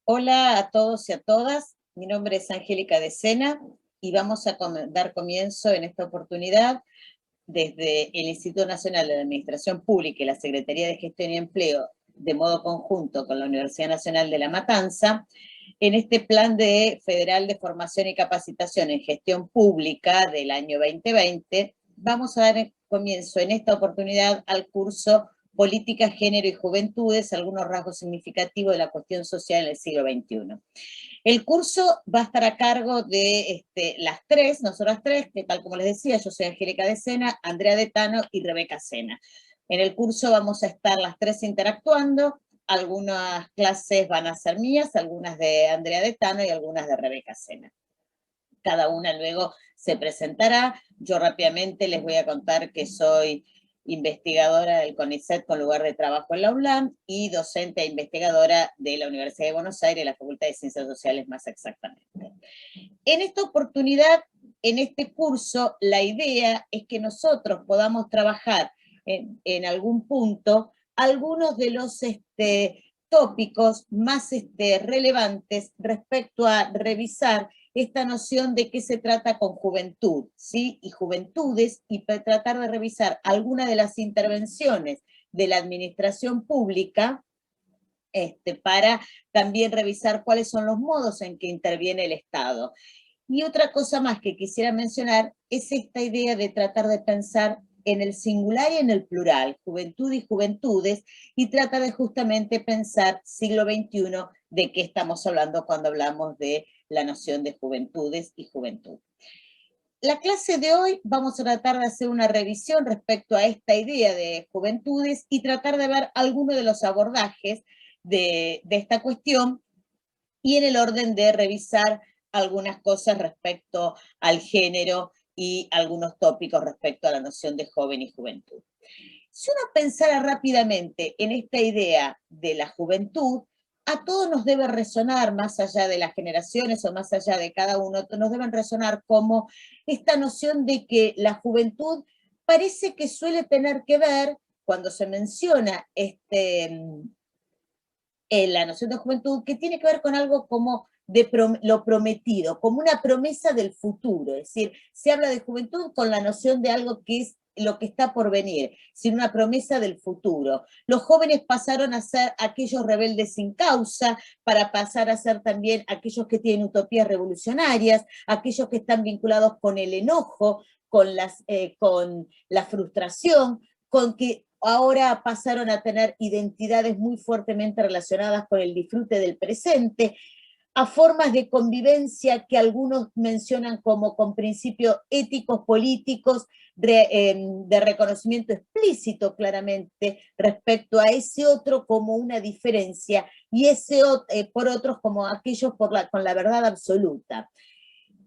Hola a todos y a todas, mi nombre es Angélica de Sena y vamos a dar comienzo en esta oportunidad desde el Instituto Nacional de Administración Pública y la Secretaría de Gestión y Empleo, de modo conjunto con la Universidad Nacional de La Matanza, en este Plan Federal de Formación y Capacitación en Gestión Pública del año 2020, vamos a dar comienzo en esta oportunidad al curso Política, Género y Juventudes, algunos rasgos significativos de la cuestión social en el siglo XXI. El curso va a estar a cargo de nosotras tres, que tal como les decía, yo soy Angélica de Sena, Andrea de Tano y Rebeca Sena. En el curso vamos a estar las tres interactuando, algunas clases van a ser mías, algunas de Andrea de Tano y algunas de Rebeca Sena. Cada una luego se presentará. Yo rápidamente les voy a contar que soy investigadora del CONICET con lugar de trabajo en la UNLAM y docente e investigadora de la Universidad de Buenos Aires, la Facultad de Ciencias Sociales más exactamente. En esta oportunidad, en este curso, la idea es que nosotros podamos trabajar en algún punto algunos de los tópicos más relevantes respecto a revisar esta noción de qué se trata con juventud, ¿sí? Y juventudes, y tratar de revisar algunas de las intervenciones de la administración pública para también revisar cuáles son los modos en que interviene el Estado. Y otra cosa más que quisiera mencionar es esta idea de tratar de pensar en el singular y en el plural, juventud y juventudes, y trata de justamente pensar siglo XXI de qué estamos hablando cuando hablamos de la noción de juventudes y juventud. La clase de hoy vamos a tratar de hacer una revisión respecto a esta idea de juventudes y tratar de ver algunos de los abordajes de esta cuestión y en el orden de revisar algunas cosas respecto al género y algunos tópicos respecto a la noción de joven y juventud. Si uno pensara rápidamente en esta idea de la juventud, a todos nos debe resonar, más allá de las generaciones o más allá de cada uno, nos deben resonar como esta noción de que la juventud parece que suele tener que ver, cuando se menciona la noción de juventud, que tiene que ver con algo como lo prometido, como una promesa del futuro. Es decir, se habla de juventud con la noción de algo que es lo que está por venir, sino una promesa del futuro. Los jóvenes pasaron a ser aquellos rebeldes sin causa, para pasar a ser también aquellos que tienen utopías revolucionarias, aquellos que están vinculados con el enojo, con la frustración, con que ahora pasaron a tener identidades muy fuertemente relacionadas con el disfrute del presente, a formas de convivencia que algunos mencionan como con principios éticos, políticos, de reconocimiento explícito claramente respecto a ese otro como una diferencia y ese por otros como aquellos con la verdad absoluta.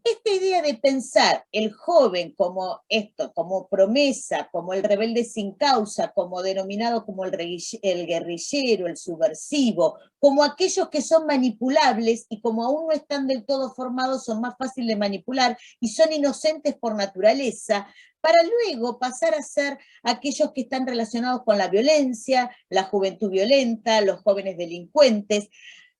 Esta idea de pensar el joven como esto, como promesa, como el rebelde sin causa, como denominado como el guerrillero, el subversivo, como aquellos que son manipulables y como aún no están del todo formados, son más fáciles de manipular y son inocentes por naturaleza, para luego pasar a ser aquellos que están relacionados con la violencia, la juventud violenta, los jóvenes delincuentes,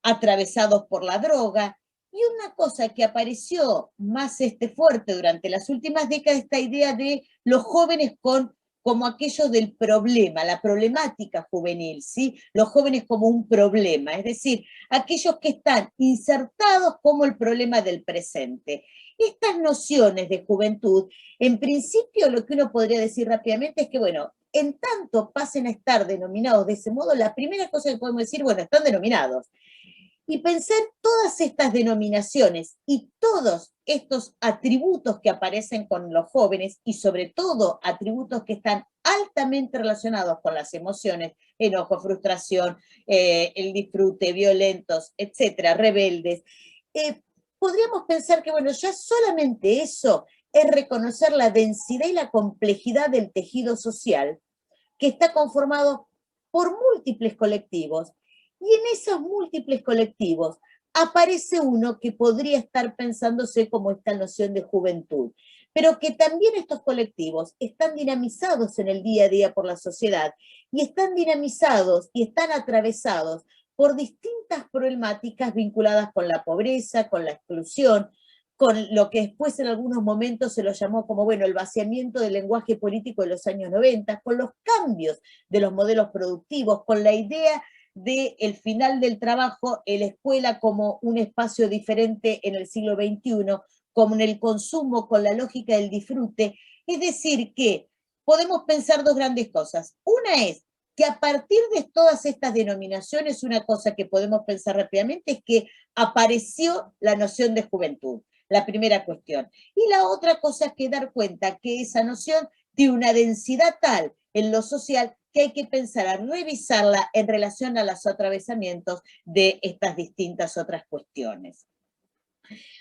atravesados por la droga. Y una cosa que apareció más fuerte durante las últimas décadas, esta idea de los jóvenes como aquello del problema, la problemática juvenil, ¿sí? Los jóvenes como un problema, es decir, aquellos que están insertados como el problema del presente. Estas nociones de juventud, en principio lo que uno podría decir rápidamente es que, bueno, en tanto pasen a estar denominados de ese modo, la primera cosa que podemos decir, bueno, están denominados. Y pensar todas estas denominaciones y todos estos atributos que aparecen con los jóvenes y sobre todo atributos que están altamente relacionados con las emociones, enojo, frustración, el disfrute, violentos, etcétera, rebeldes, podríamos pensar que, bueno, ya solamente eso es reconocer la densidad y la complejidad del tejido social que está conformado por múltiples colectivos. Y en esos múltiples colectivos aparece uno que podría estar pensándose como esta noción de juventud. pero que también estos colectivos están dinamizados en el día a día por la sociedad y están dinamizados y están atravesados por distintas problemáticas vinculadas con la pobreza, con la exclusión, con lo que después en algunos momentos se lo llamó como, bueno, el vaciamiento del lenguaje político de los años 90, con los cambios de los modelos productivos, con la idea del final del trabajo, en la escuela como un espacio diferente en el siglo XXI, como en el consumo, con la lógica del disfrute. Es decir, que podemos pensar dos grandes cosas. Una es que a partir de todas estas denominaciones, una cosa que podemos pensar rápidamente es que apareció la noción de juventud, la primera cuestión. Y la otra cosa es que dar cuenta que esa noción tiene una densidad tal en lo social que hay que pensar a revisarla en relación a los atravesamientos de estas distintas otras cuestiones.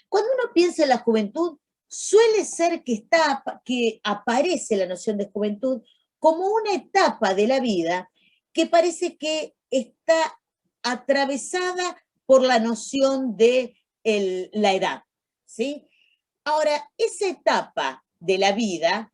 Cuando uno piensa en la juventud, suele ser que aparece la noción de juventud como una etapa de la vida que parece que está atravesada por la noción de la edad, ¿sí? Ahora, esa etapa de la vida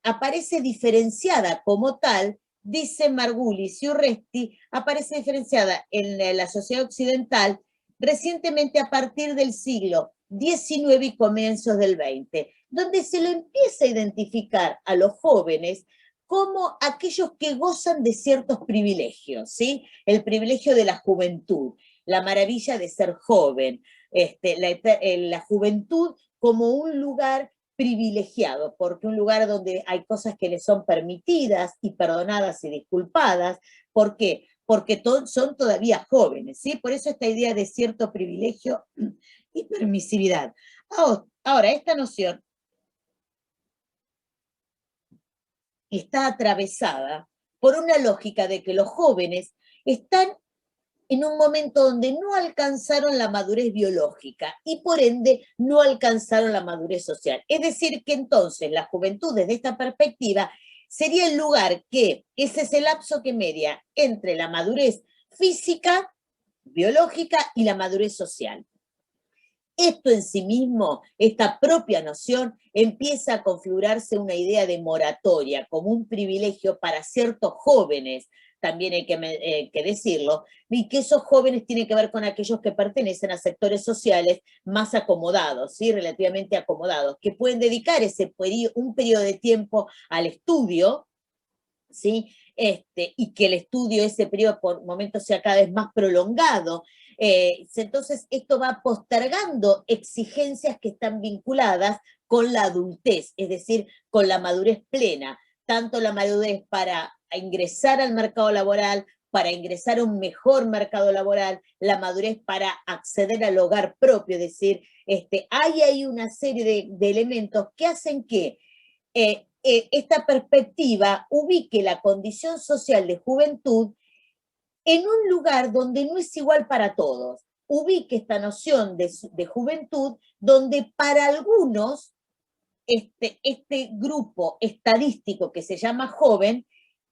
aparece diferenciada como tal, dice Margulis y Urresti, aparece diferenciada en la sociedad occidental recientemente a partir del siglo XIX y comienzos del XX, donde se lo empieza a identificar a los jóvenes como aquellos que gozan de ciertos privilegios, ¿sí? El privilegio de la juventud, la maravilla de ser joven, la juventud como un lugar privilegiado, porque un lugar donde hay cosas que le son permitidas y perdonadas y disculpadas. ¿Por qué? Porque son todavía jóvenes, ¿sí? Por eso esta idea de cierto privilegio y permisividad. Ahora, esta noción está atravesada por una lógica de que los jóvenes están en un momento donde no alcanzaron la madurez biológica y por ende no alcanzaron la madurez social. Es decir, que entonces la juventud desde esta perspectiva sería el lugar que ese es el lapso que media entre la madurez física, biológica y la madurez social. Esto en sí mismo, esta propia noción, empieza a configurarse una idea de moratoria como un privilegio para ciertos jóvenes, también hay que decirlo, y que esos jóvenes tienen que ver con aquellos que pertenecen a sectores sociales más acomodados, ¿sí? Relativamente acomodados, que pueden dedicar un periodo de tiempo al estudio, ¿sí? Y que el estudio, ese periodo por momentos sea cada vez más prolongado. Entonces, esto va postergando exigencias que están vinculadas con la adultez, es decir, con la madurez plena, tanto la madurez para ingresar al mercado laboral, para ingresar a un mejor mercado laboral, la madurez para acceder al hogar propio, es decir, hay ahí una serie de elementos que hacen que esta perspectiva ubique la condición social de juventud en un lugar donde no es igual para todos. Ubique esta noción de juventud donde para algunos este grupo estadístico que se llama joven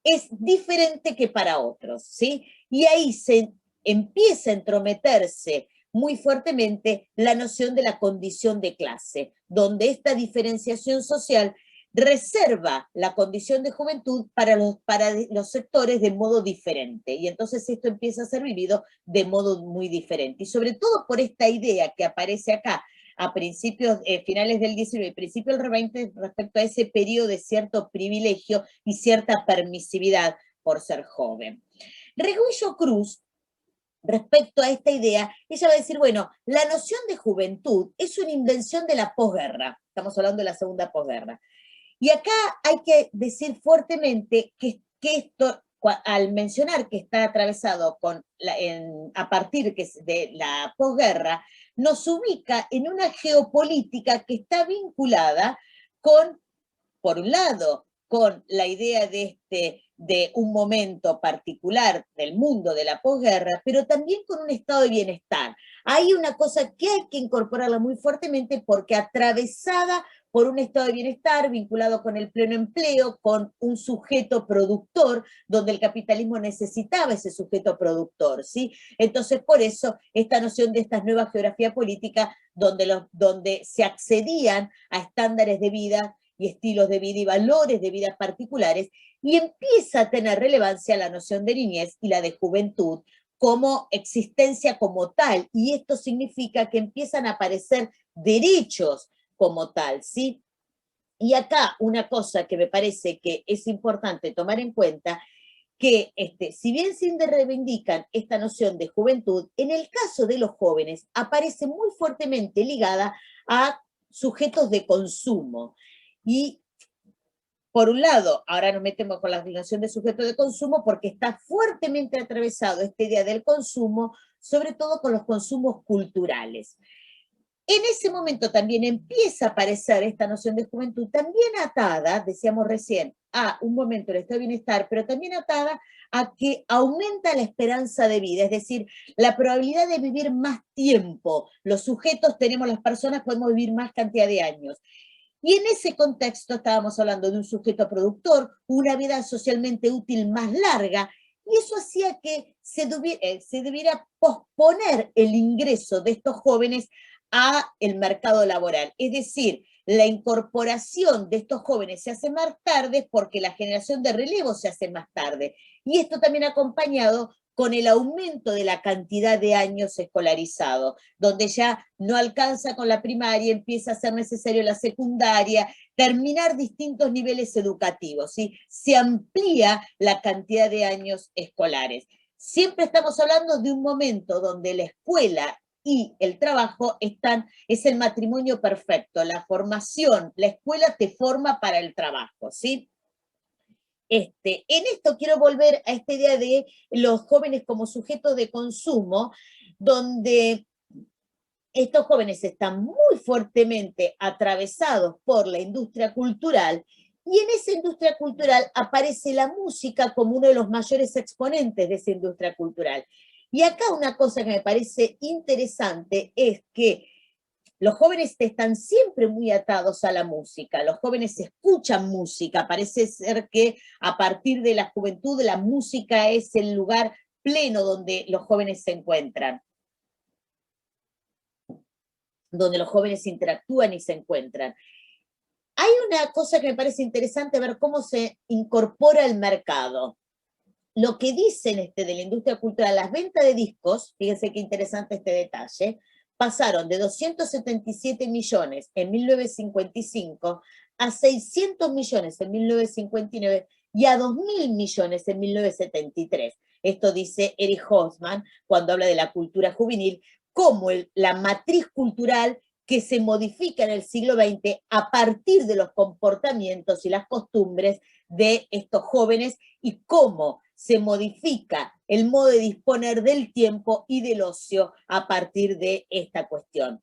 es diferente que para otros, ¿sí? Y ahí se empieza a entrometerse muy fuertemente la noción de la condición de clase, donde esta diferenciación social reserva la condición de juventud para los sectores de modo diferente. Y entonces esto empieza a ser vivido de modo muy diferente. Y sobre todo por esta idea que aparece acá, a principios, finales del 19 y principios del 20, respecto a ese periodo de cierto privilegio y cierta permisividad por ser joven. Reguillo Cruz, respecto a esta idea, ella va a decir, bueno, la noción de juventud es una invención de la posguerra, estamos hablando de la segunda posguerra, y acá hay que decir fuertemente que esto, al mencionar que está atravesado a partir de la posguerra, nos ubica en una geopolítica que está vinculada con, por un lado, con la idea de un momento particular del mundo de la posguerra, pero también con un estado de bienestar. Hay una cosa que hay que incorporarla muy fuertemente porque atravesada por un estado de bienestar vinculado con el pleno empleo, con un sujeto productor, donde el capitalismo necesitaba ese sujeto productor, ¿sí? Entonces, por eso, esta noción de esta nueva geografía política, donde se accedían a estándares de vida y estilos de vida y valores de vida particulares, y empieza a tener relevancia la noción de niñez y la de juventud como existencia como tal, y esto significa que empiezan a aparecer derechos como tal, ¿sí? Y acá una cosa que me parece que es importante tomar en cuenta, que si bien se reivindican esta noción de juventud, en el caso de los jóvenes aparece muy fuertemente ligada a sujetos de consumo. Y por un lado, ahora nos metemos con la noción de sujeto de consumo porque está fuertemente atravesado esta idea del consumo, sobre todo con los consumos culturales. En ese momento también empieza a aparecer esta noción de juventud, también atada, decíamos recién, a un momento del estado de bienestar, pero también atada a que aumenta la esperanza de vida, es decir, la probabilidad de vivir más tiempo. Los sujetos tenemos, las personas podemos vivir más cantidad de años. Y en ese contexto estábamos hablando de un sujeto productor, una vida socialmente útil más larga, y eso hacía que se debiera posponer el ingreso de estos jóvenes a el mercado laboral. Es decir, la incorporación de estos jóvenes se hace más tarde porque la generación de relevo se hace más tarde. Y esto también acompañado con el aumento de la cantidad de años escolarizados, donde ya no alcanza con la primaria, empieza a ser necesario la secundaria, terminar distintos niveles educativos, ¿sí? Se amplía la cantidad de años escolares. Siempre estamos hablando de un momento donde la escuela y el trabajo es el matrimonio perfecto, la formación, la escuela te forma para el trabajo, ¿sí? En esto quiero volver a esta idea de los jóvenes como sujetos de consumo, donde estos jóvenes están muy fuertemente atravesados por la industria cultural, y en esa industria cultural aparece la música como uno de los mayores exponentes de esa industria cultural. Y acá una cosa que me parece interesante es que los jóvenes están siempre muy atados a la música, los jóvenes escuchan música, parece ser que a partir de la juventud la música es el lugar pleno donde los jóvenes se encuentran, donde los jóvenes interactúan y se encuentran. Hay una cosa que me parece interesante ver cómo se incorpora el mercado. Lo que dicen de la industria cultural, las ventas de discos, fíjense qué interesante este detalle, pasaron de 277 millones en 1955 a 600 millones en 1959 y a 2.000 millones en 1973. Esto dice Eric Hobsbawm cuando habla de la cultura juvenil como la matriz cultural que se modifica en el siglo XX a partir de los comportamientos y las costumbres de estos jóvenes y cómo se modifica el modo de disponer del tiempo y del ocio a partir de esta cuestión.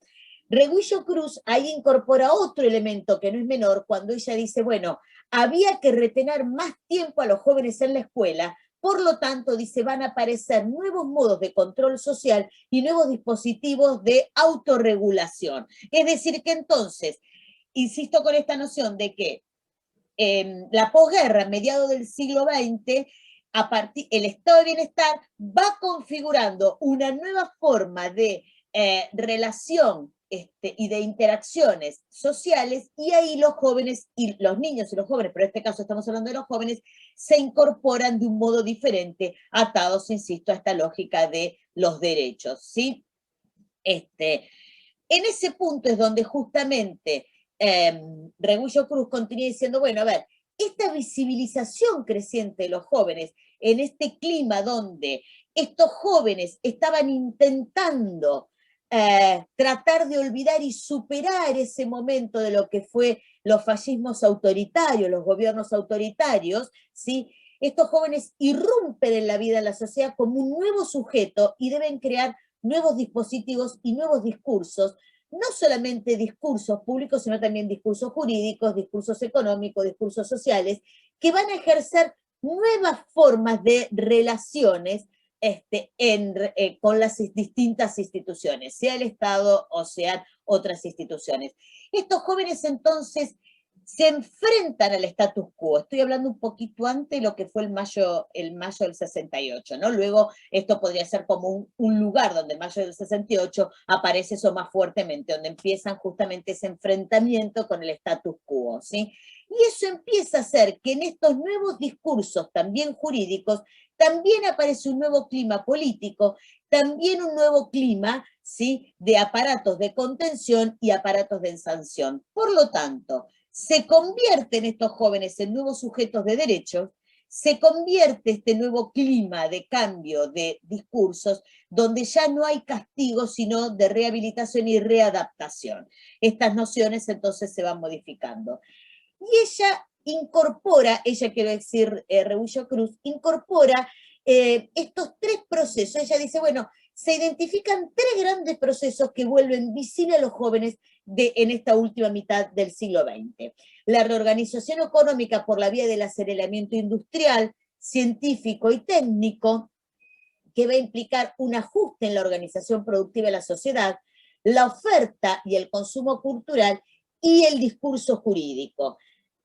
Reguillo Cruz ahí incorpora otro elemento que no es menor cuando ella dice, bueno, había que retener más tiempo a los jóvenes en la escuela, por lo tanto, dice, van a aparecer nuevos modos de control social y nuevos dispositivos de autorregulación. Es decir, que entonces, insisto con esta noción de que la posguerra, a mediados del siglo XX, el estado de bienestar va configurando una nueva forma de relación y de interacciones sociales, y ahí los jóvenes, y los niños y los jóvenes, pero en este caso estamos hablando de los jóvenes, se incorporan de un modo diferente, atados, insisto, a esta lógica de los derechos, ¿sí? En ese punto es donde justamente Reguillo Cruz continúa diciendo, bueno, a ver, esta visibilización creciente de los jóvenes en este clima donde estos jóvenes estaban intentando tratar de olvidar y superar ese momento de lo que fue los fascismos autoritarios, los gobiernos autoritarios, ¿sí? Estos jóvenes irrumpen en la vida de la sociedad como un nuevo sujeto y deben crear nuevos dispositivos y nuevos discursos, no solamente discursos públicos, sino también discursos jurídicos, discursos económicos, discursos sociales, que van a ejercer nuevas formas de relaciones con las distintas instituciones, sea el Estado o sean otras instituciones. Estos jóvenes entonces se enfrentan al status quo. Estoy hablando un poquito antes de lo que fue el mayo del 68, ¿no? Luego esto podría ser como un lugar donde el mayo del 68 aparece eso más fuertemente, donde empiezan justamente ese enfrentamiento con el status quo, ¿sí? Y eso empieza a hacer que en estos nuevos discursos, también jurídicos, también aparece un nuevo clima político, también un nuevo clima, ¿sí?, de aparatos de contención y aparatos de sanción. Por lo tanto, se convierten estos jóvenes en nuevos sujetos de derechos, se convierte este nuevo clima de cambio de discursos donde ya no hay castigo, sino de rehabilitación y readaptación. Estas nociones entonces se van modificando. Y ella incorpora, quiero decir, Rebollo Cruz, incorpora estos tres procesos. Ella dice, bueno, se identifican tres grandes procesos que vuelven visibles a los jóvenes en esta última mitad del siglo XX. La reorganización económica por la vía del aceleramiento industrial, científico y técnico, que va a implicar un ajuste en la organización productiva de la sociedad, la oferta y el consumo cultural y el discurso jurídico.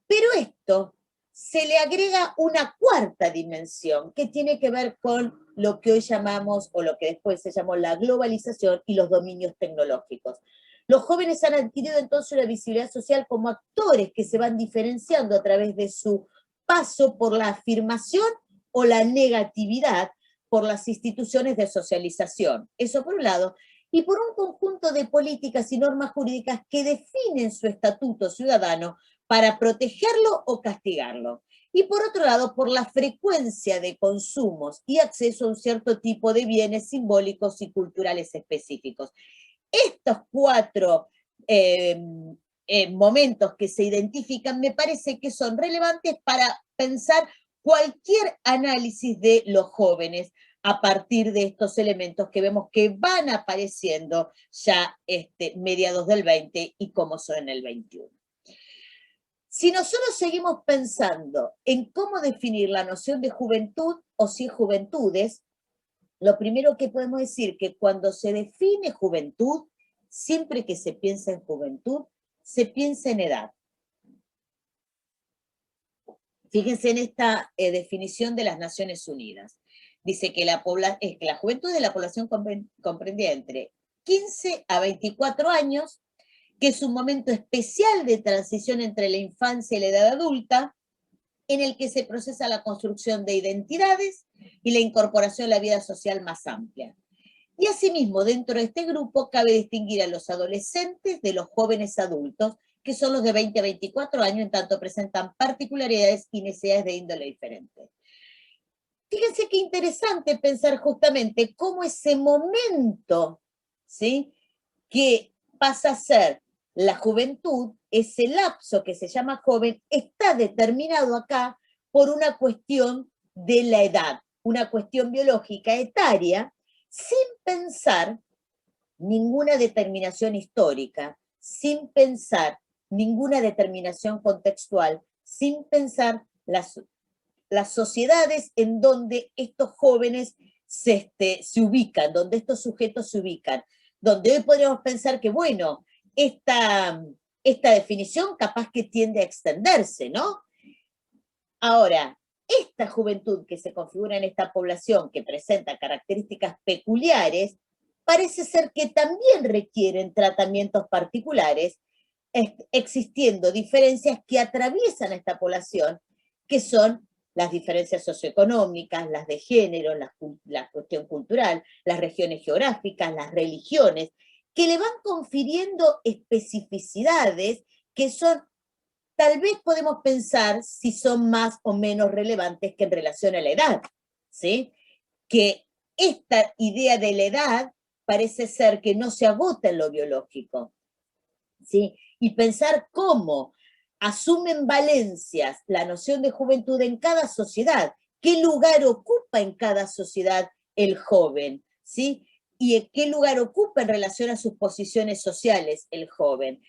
Pero esto se le agrega una cuarta dimensión que tiene que ver con lo que hoy llamamos, o lo que después se llamó la globalización y los dominios tecnológicos. Los jóvenes han adquirido entonces una visibilidad social como actores que se van diferenciando a través de su paso por la afirmación o la negatividad por las instituciones de socialización. Eso por un lado. Y por un conjunto de políticas y normas jurídicas que definen su estatuto ciudadano para protegerlo o castigarlo. Y por otro lado, por la frecuencia de consumos y acceso a un cierto tipo de bienes simbólicos y culturales específicos. Estos cuatro momentos que se identifican me parece que son relevantes para pensar cualquier análisis de los jóvenes a partir de estos elementos que vemos que van apareciendo ya mediados del 20 y como son en el 21. Si nosotros seguimos pensando en cómo definir la noción de juventud o sin juventudes, lo primero que podemos decir que cuando se define juventud, siempre que se piensa en juventud, se piensa en edad. Fíjense en esta definición de las Naciones Unidas. Dice que la juventud de la población comprendía entre 15 a 24 años, que es un momento especial de transición entre la infancia y la edad adulta, en el que se procesa la construcción de identidades y la incorporación a la vida social más amplia. Y asimismo, dentro de este grupo cabe distinguir a los adolescentes de los jóvenes adultos, que son los de 20 a 24 años, en tanto presentan particularidades y necesidades de índole diferente. Fíjense qué interesante pensar justamente cómo ese momento, ¿sí?, que pasa a ser la juventud, ese lapso que se llama joven, está determinado acá por una cuestión de la edad, una cuestión biológica etaria, sin pensar ninguna determinación histórica, sin pensar ninguna determinación contextual, sin pensar las sociedades en donde estos jóvenes se ubican, donde estos sujetos se ubican, donde hoy podríamos pensar que, bueno, esta definición capaz que tiende a extenderse, ¿no? Ahora, esta juventud que se configura en esta población, que presenta características peculiares, parece ser que también requieren tratamientos particulares, existiendo diferencias que atraviesan a esta población, que son las diferencias socioeconómicas, las de género, la cuestión cultural, las regiones geográficas, las religiones, que le van confiriendo especificidades que son, tal vez podemos pensar si son más o menos relevantes que en relación a la edad, ¿sí? Que esta idea de la edad parece ser que no se agota en lo biológico, ¿sí? Y pensar cómo asumen valencias la noción de juventud en cada sociedad, qué lugar ocupa en cada sociedad el joven, ¿sí? Y qué lugar ocupa en relación a sus posiciones sociales el joven.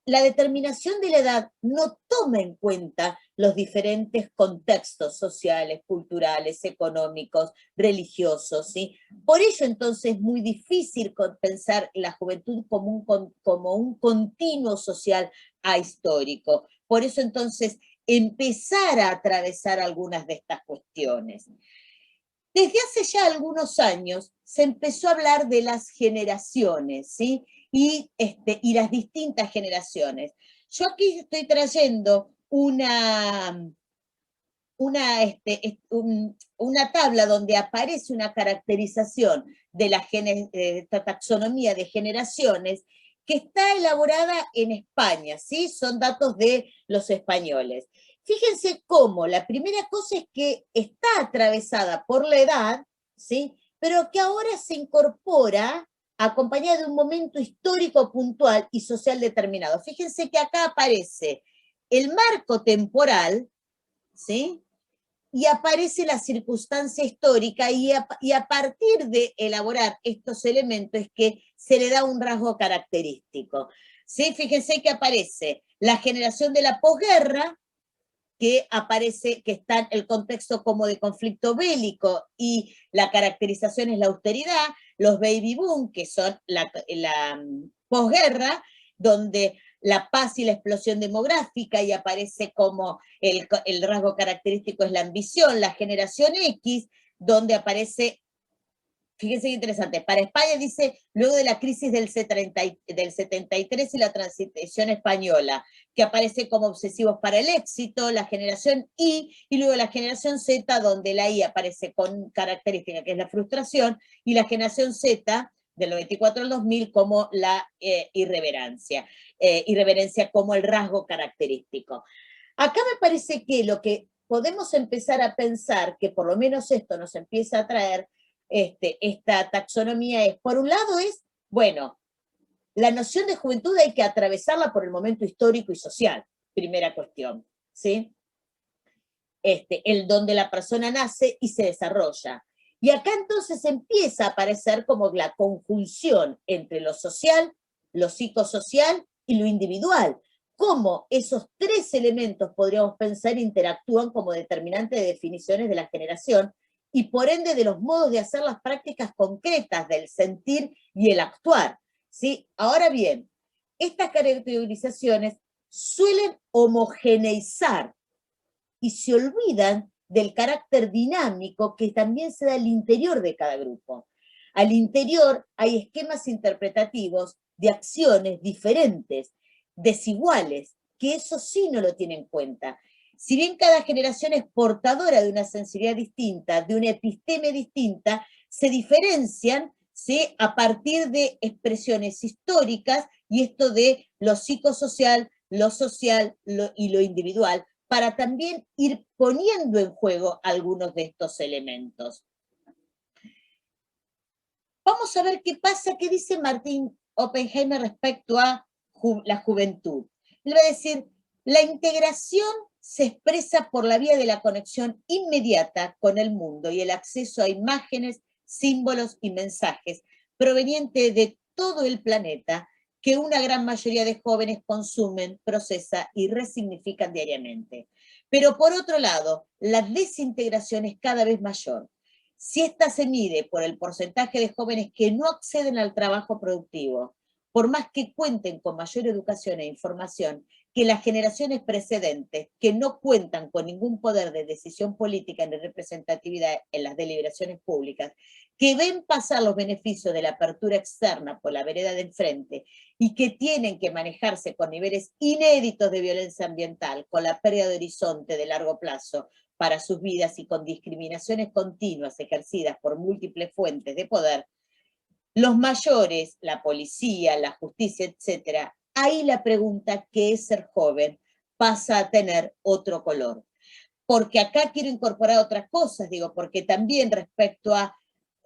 La determinación de la edad no toma en cuenta los diferentes contextos sociales, culturales, económicos, religiosos, ¿sí? Por ello, entonces, es muy difícil pensar la juventud como un continuo social ahistórico. Por eso, entonces, empezar a atravesar algunas de estas cuestiones. Desde hace ya algunos años se empezó a hablar de las generaciones, ¿sí? Y las distintas generaciones. Yo aquí estoy trayendo una tabla donde aparece una caracterización de esta taxonomía de generaciones que está elaborada en España, ¿sí? Son datos de los españoles. Fíjense cómo la primera cosa es que está atravesada por la edad, ¿sí? Pero que ahora se incorpora acompañada de un momento histórico puntual y social determinado. Fíjense que acá aparece el marco temporal, ¿sí? Y aparece la circunstancia histórica y a partir de elaborar estos elementos es que se le da un rasgo característico. ¿Sí? Fíjense que aparece la generación de la posguerra, que aparece, que está en el contexto como de conflicto bélico y la caracterización es la austeridad, los baby boom, que son la posguerra, donde la paz y la explosión demográfica y aparece como el rasgo característico es la ambición, la generación X, donde aparece. Fíjense qué interesante. Para España dice, luego de la crisis del 73 y la transición española, que aparece como obsesivos para el éxito, la generación y luego la generación Z, donde la I aparece con característica que es la frustración, y la generación Z, del 94 al 2000, como la irreverencia. Irreverencia como el rasgo característico. Acá me parece que lo que podemos empezar a pensar, que por lo menos esto nos empieza a traer, esta taxonomía es, por un lado es, bueno, la noción de juventud hay que atravesarla por el momento histórico y social, primera cuestión, ¿sí? El donde la persona nace y se desarrolla. Y acá entonces empieza a aparecer como la conjunción entre lo social, lo psicosocial y lo individual. Cómo esos tres elementos, podríamos pensar, interactúan como determinantes de definiciones de la generación y por ende de los modos de hacer las prácticas concretas del sentir y el actuar. ¿Sí? Ahora bien, estas caracterizaciones suelen homogeneizar y se olvidan del carácter dinámico que también se da al interior de cada grupo. Al interior hay esquemas interpretativos de acciones diferentes, desiguales, que eso sí no lo tiene en cuenta. Si bien cada generación es portadora de una sensibilidad distinta, de una episteme distinta, se diferencian, ¿sí?, a partir de expresiones históricas y esto de lo psicosocial, lo social y lo individual, para también ir poniendo en juego algunos de estos elementos. Vamos a ver qué pasa, qué dice Martín Oppenheimer respecto a la juventud. Él va a decir, la integración se expresa por la vía de la conexión inmediata con el mundo y el acceso a imágenes, símbolos y mensajes provenientes de todo el planeta que una gran mayoría de jóvenes consumen, procesan y resignifican diariamente. Pero por otro lado, la desintegración es cada vez mayor. Si esta se mide por el porcentaje de jóvenes que no acceden al trabajo productivo, por más que cuenten con mayor educación e información que las generaciones precedentes, que no cuentan con ningún poder de decisión política ni representatividad en las deliberaciones públicas, que ven pasar los beneficios de la apertura externa por la vereda del frente y que tienen que manejarse con niveles inéditos de violencia ambiental, con la pérdida de horizonte de largo plazo para sus vidas y con discriminaciones continuas ejercidas por múltiples fuentes de poder, los mayores, la policía, la justicia, etcétera, ahí la pregunta, ¿qué es ser joven?, pasa a tener otro color. Porque acá quiero incorporar otras cosas, digo, porque también respecto a,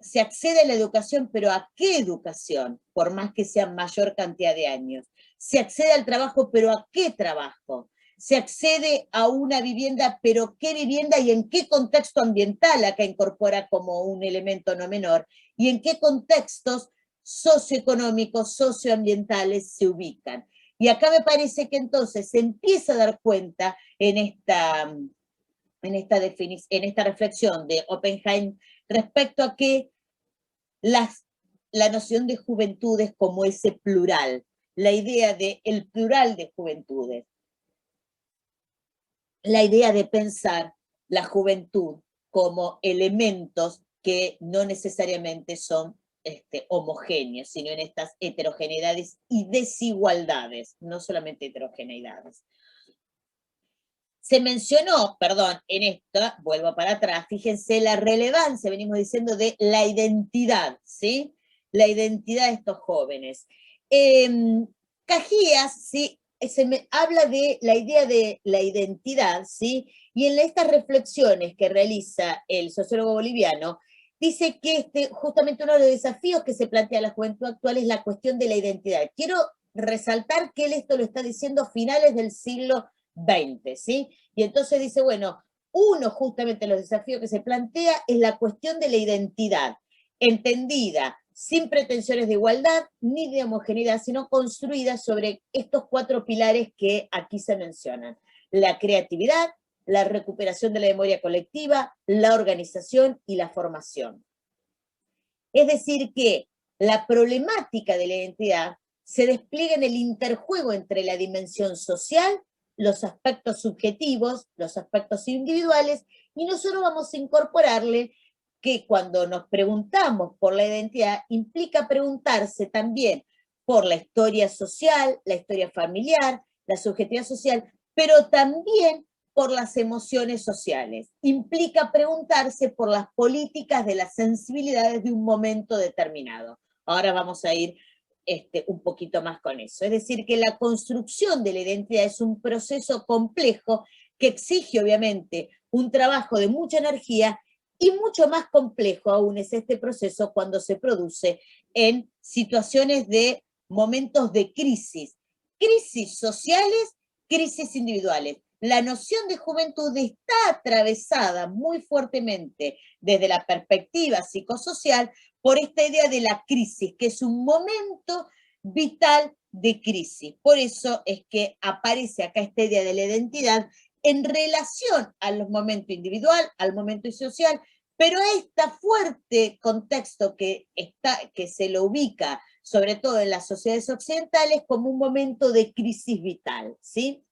se accede a la educación, pero ¿a qué educación? Por más que sea mayor cantidad de años. Se accede al trabajo, pero ¿a qué trabajo? Se accede a una vivienda, pero ¿qué vivienda y en qué contexto ambiental acá incorpora como un elemento no menor? ¿Y en qué contextos socioeconómicos, socioambientales se ubican? Y acá me parece que entonces se empieza a dar cuenta en esta reflexión de Oppenheim respecto a que la noción de juventudes como ese plural, la idea de el plural de juventudes, la idea de pensar la juventud como elementos que no necesariamente son homogéneos, sino en estas heterogeneidades y desigualdades, no solamente heterogeneidades. Se mencionó, perdón, en esta, vuelvo para atrás, fíjense la relevancia, venimos diciendo, de la identidad, ¿sí? La identidad de estos jóvenes. Cajías, ¿sí? Habla de la idea de la identidad, ¿sí? Y en estas reflexiones que realiza el sociólogo boliviano, dice que justamente uno de los desafíos que se plantea la juventud actual es la cuestión de la identidad. Quiero resaltar que él esto lo está diciendo a finales del siglo XX, ¿sí? Y entonces dice, bueno, uno justamente de los desafíos que se plantea es la cuestión de la identidad, entendida sin pretensiones de igualdad ni de homogeneidad, sino construida sobre estos 4 pilares que aquí se mencionan: la creatividad, la recuperación de la memoria colectiva, la organización y la formación. Es decir, que la problemática de la identidad se despliega en el interjuego entre la dimensión social, los aspectos subjetivos, los aspectos individuales, y nosotros vamos a incorporarle que cuando nos preguntamos por la identidad, implica preguntarse también por la historia social, la historia familiar, la subjetividad social, pero también por las emociones sociales. Implica preguntarse por las políticas de las sensibilidades de un momento determinado. Ahora vamos a ir un poquito más con eso. Es decir, que la construcción de la identidad es un proceso complejo que exige, obviamente, un trabajo de mucha energía, y mucho más complejo aún es este proceso cuando se produce en situaciones de momentos de crisis sociales, crisis individuales. La noción de juventud está atravesada muy fuertemente desde la perspectiva psicosocial por esta idea de la crisis, que es un momento vital de crisis. Por eso es que aparece acá esta idea de la identidad en relación a los momentos individual, al momento social, pero este fuerte contexto que se lo ubica, sobre todo en las sociedades occidentales, como un momento de crisis vital, ¿sí?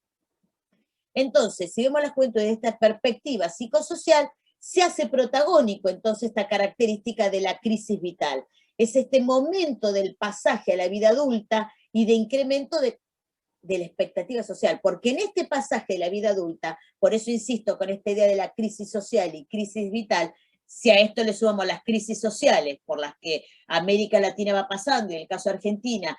Entonces, si vemos la juventud desde esta perspectiva psicosocial, se hace protagónico entonces esta característica de la crisis vital. Es este momento del pasaje a la vida adulta y de incremento de la expectativa social, porque en este pasaje de la vida adulta, por eso insisto con esta idea de la crisis social y crisis vital, si a esto le sumamos las crisis sociales por las que América Latina va pasando, y en el caso de Argentina,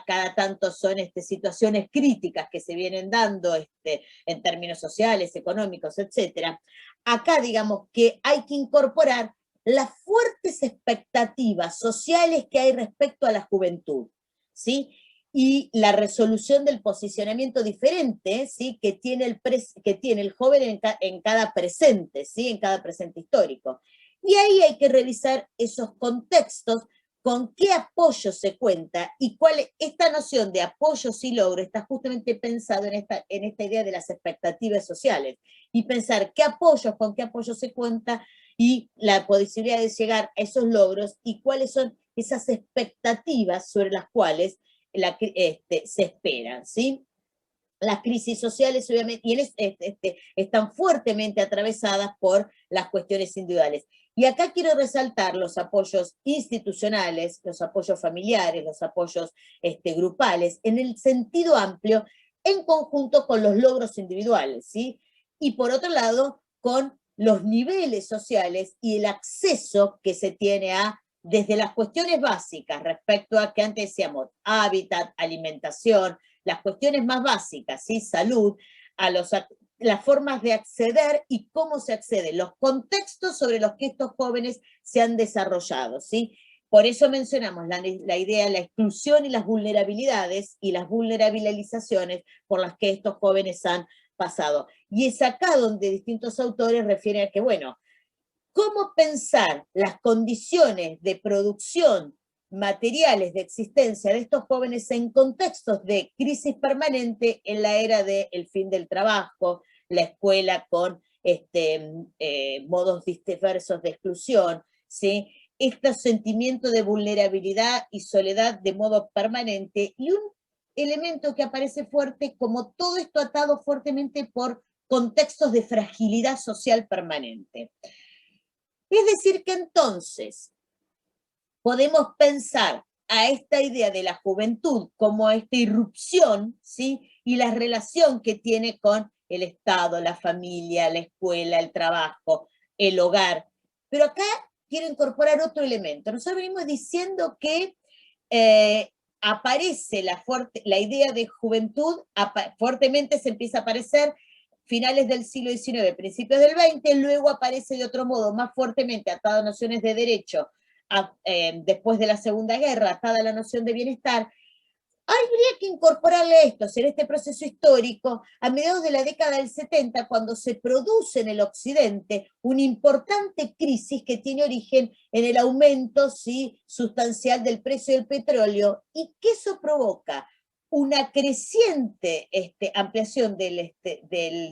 cada tanto son situaciones críticas que se vienen dando en términos sociales, económicos, etc. Acá digamos que hay que incorporar las fuertes expectativas sociales que hay respecto a la juventud, ¿sí? Y la resolución del posicionamiento diferente, ¿sí? que tiene el joven en cada presente, ¿sí? En cada presente histórico. Y ahí hay que revisar esos contextos, con qué apoyo se cuenta y esta noción de apoyos y logro está justamente pensado en esta idea de las expectativas sociales, y pensar con qué apoyos se cuenta y la posibilidad de llegar a esos logros y cuáles son esas expectativas sobre las cuales se esperan, ¿sí? Las crisis sociales, obviamente, están fuertemente atravesadas por las cuestiones individuales. Y acá quiero resaltar los apoyos institucionales, los apoyos familiares, los apoyos grupales, en el sentido amplio, en conjunto con los logros individuales, ¿sí? Y por otro lado, con los niveles sociales y el acceso que se tiene desde las cuestiones básicas respecto a que antes decíamos, hábitat, alimentación, las cuestiones más básicas, ¿sí? Salud, las formas de acceder y cómo se accede, los contextos sobre los que estos jóvenes se han desarrollado, ¿sí? Por eso mencionamos la idea de la exclusión y las vulnerabilidades y las vulnerabilizaciones por las que estos jóvenes han pasado. Y es acá donde distintos autores refieren a que, bueno, ¿cómo pensar las condiciones de producción materiales de existencia de estos jóvenes en contextos de crisis permanente en la era del fin del trabajo, la escuela con modos diversos de exclusión, ¿sí? Este sentimiento de vulnerabilidad y soledad de modo permanente, y un elemento que aparece fuerte como todo esto atado fuertemente por contextos de fragilidad social permanente. Es decir que entonces podemos pensar a esta idea de la juventud como esta irrupción, ¿sí? Y la relación que tiene con el Estado, la familia, la escuela, el trabajo, el hogar. Pero acá quiero incorporar otro elemento. Nosotros venimos diciendo que aparece la idea de juventud, fuertemente se empieza a aparecer finales del siglo XIX, principios del XX, luego aparece de otro modo, más fuertemente atado a nociones de derecho, después de la Segunda Guerra, atada a la noción de bienestar. Habría que incorporarle esto, en este proceso histórico, a mediados de la década del 70, cuando se produce en el Occidente una importante crisis que tiene origen en el aumento, ¿sí?, sustancial del precio del petróleo, y que eso provoca una creciente ampliación del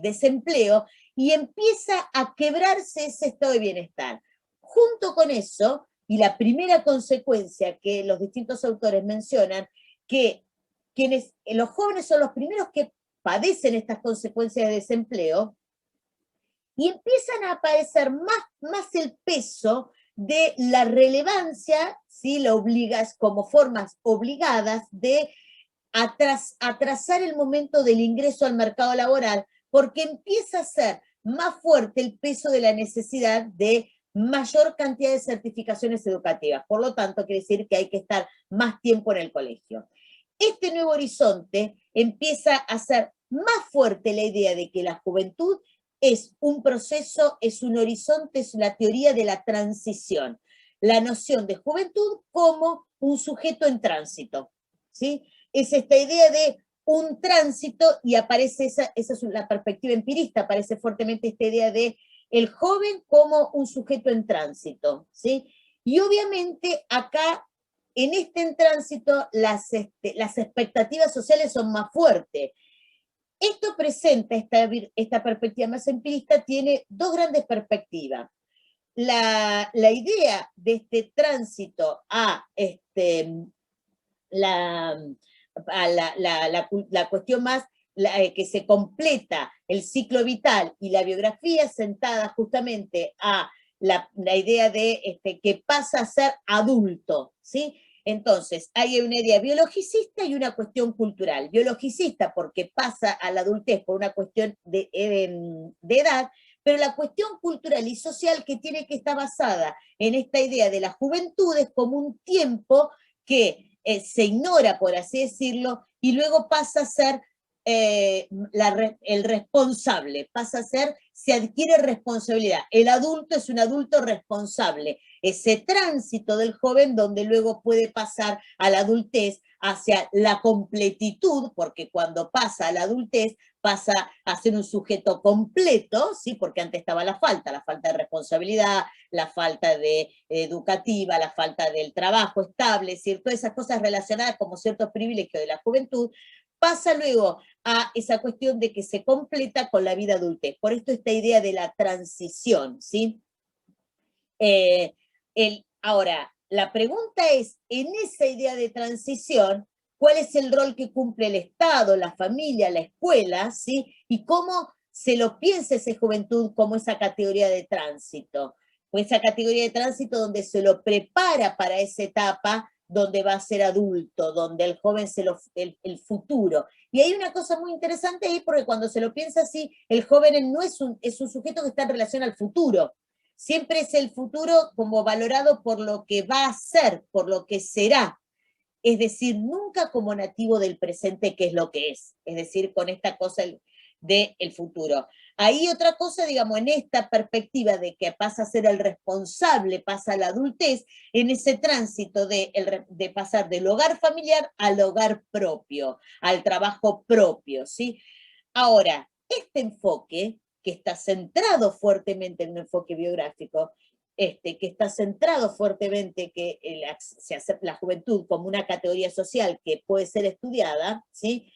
desempleo y empieza a quebrarse ese estado de bienestar. Junto con eso, y la primera consecuencia que los distintos autores mencionan, que los jóvenes son los primeros que padecen estas consecuencias de desempleo, y empiezan a aparecer más el peso de la relevancia, ¿sí?, la obligas como formas obligadas de atrasar el momento del ingreso al mercado laboral, porque empieza a ser más fuerte el peso de la necesidad de mayor cantidad de certificaciones educativas. Por lo tanto, quiere decir que hay que estar más tiempo en el colegio. Este nuevo horizonte empieza a ser más fuerte la idea de que la juventud es un proceso, es un horizonte, es la teoría de la transición. La noción de juventud como un sujeto en tránsito, ¿sí? Es esta idea de un tránsito, y aparece esa es la perspectiva empirista, aparece fuertemente esta idea de el joven como un sujeto en tránsito, ¿sí? Y obviamente acá, en en tránsito, las expectativas sociales son más fuertes. Esto presenta, esta perspectiva más empirista, tiene dos grandes perspectivas. La idea de este tránsito a la cuestión más que se completa el ciclo vital y la biografía sentada justamente a la idea de que pasa a ser adulto, ¿sí? Entonces, hay una idea biologicista y una cuestión cultural. Biologicista porque pasa a la adultez por una cuestión de edad, pero la cuestión cultural y social que tiene que estar basada en esta idea de la juventud es como un tiempo que se ignora, por así decirlo, y luego pasa a ser el responsable, se adquiere responsabilidad. El adulto es un adulto responsable. Ese tránsito del joven donde luego puede pasar a la adultez hacia la completitud, porque cuando pasa a la adultez pasa a ser un sujeto completo, ¿sí? Porque antes estaba la falta de responsabilidad, la falta de educativa, la falta del trabajo estable, ¿cierto? Esas cosas relacionadas como ciertos privilegios de la juventud, pasa luego a esa cuestión de que se completa con la vida adultez. Por esto esta idea de la transición, ¿sí? Ahora, la pregunta es, en esa idea de transición, ¿cuál es el rol que cumple el Estado, la familia, la escuela, ¿sí? Y cómo se lo piensa esa juventud como esa categoría de tránsito, o esa categoría de tránsito donde se lo prepara para esa etapa donde va a ser adulto, donde el joven el futuro. Y hay una cosa muy interesante ahí, porque cuando se lo piensa así, el joven no es un sujeto que está en relación al futuro. Siempre es el futuro como valorado por lo que va a ser, por lo que será. Es decir, nunca como nativo del presente, que es lo que es. Es decir, con esta cosa del futuro. Ahí otra cosa, digamos, en esta perspectiva de que pasa a ser el responsable, pasa a la adultez, en ese tránsito de pasar del hogar familiar al hogar propio, al trabajo propio, ¿sí? Ahora, este enfoque, que está centrado fuertemente en un enfoque biográfico, que está centrado fuertemente que se acepta la juventud como una categoría social que puede ser estudiada, ¿sí?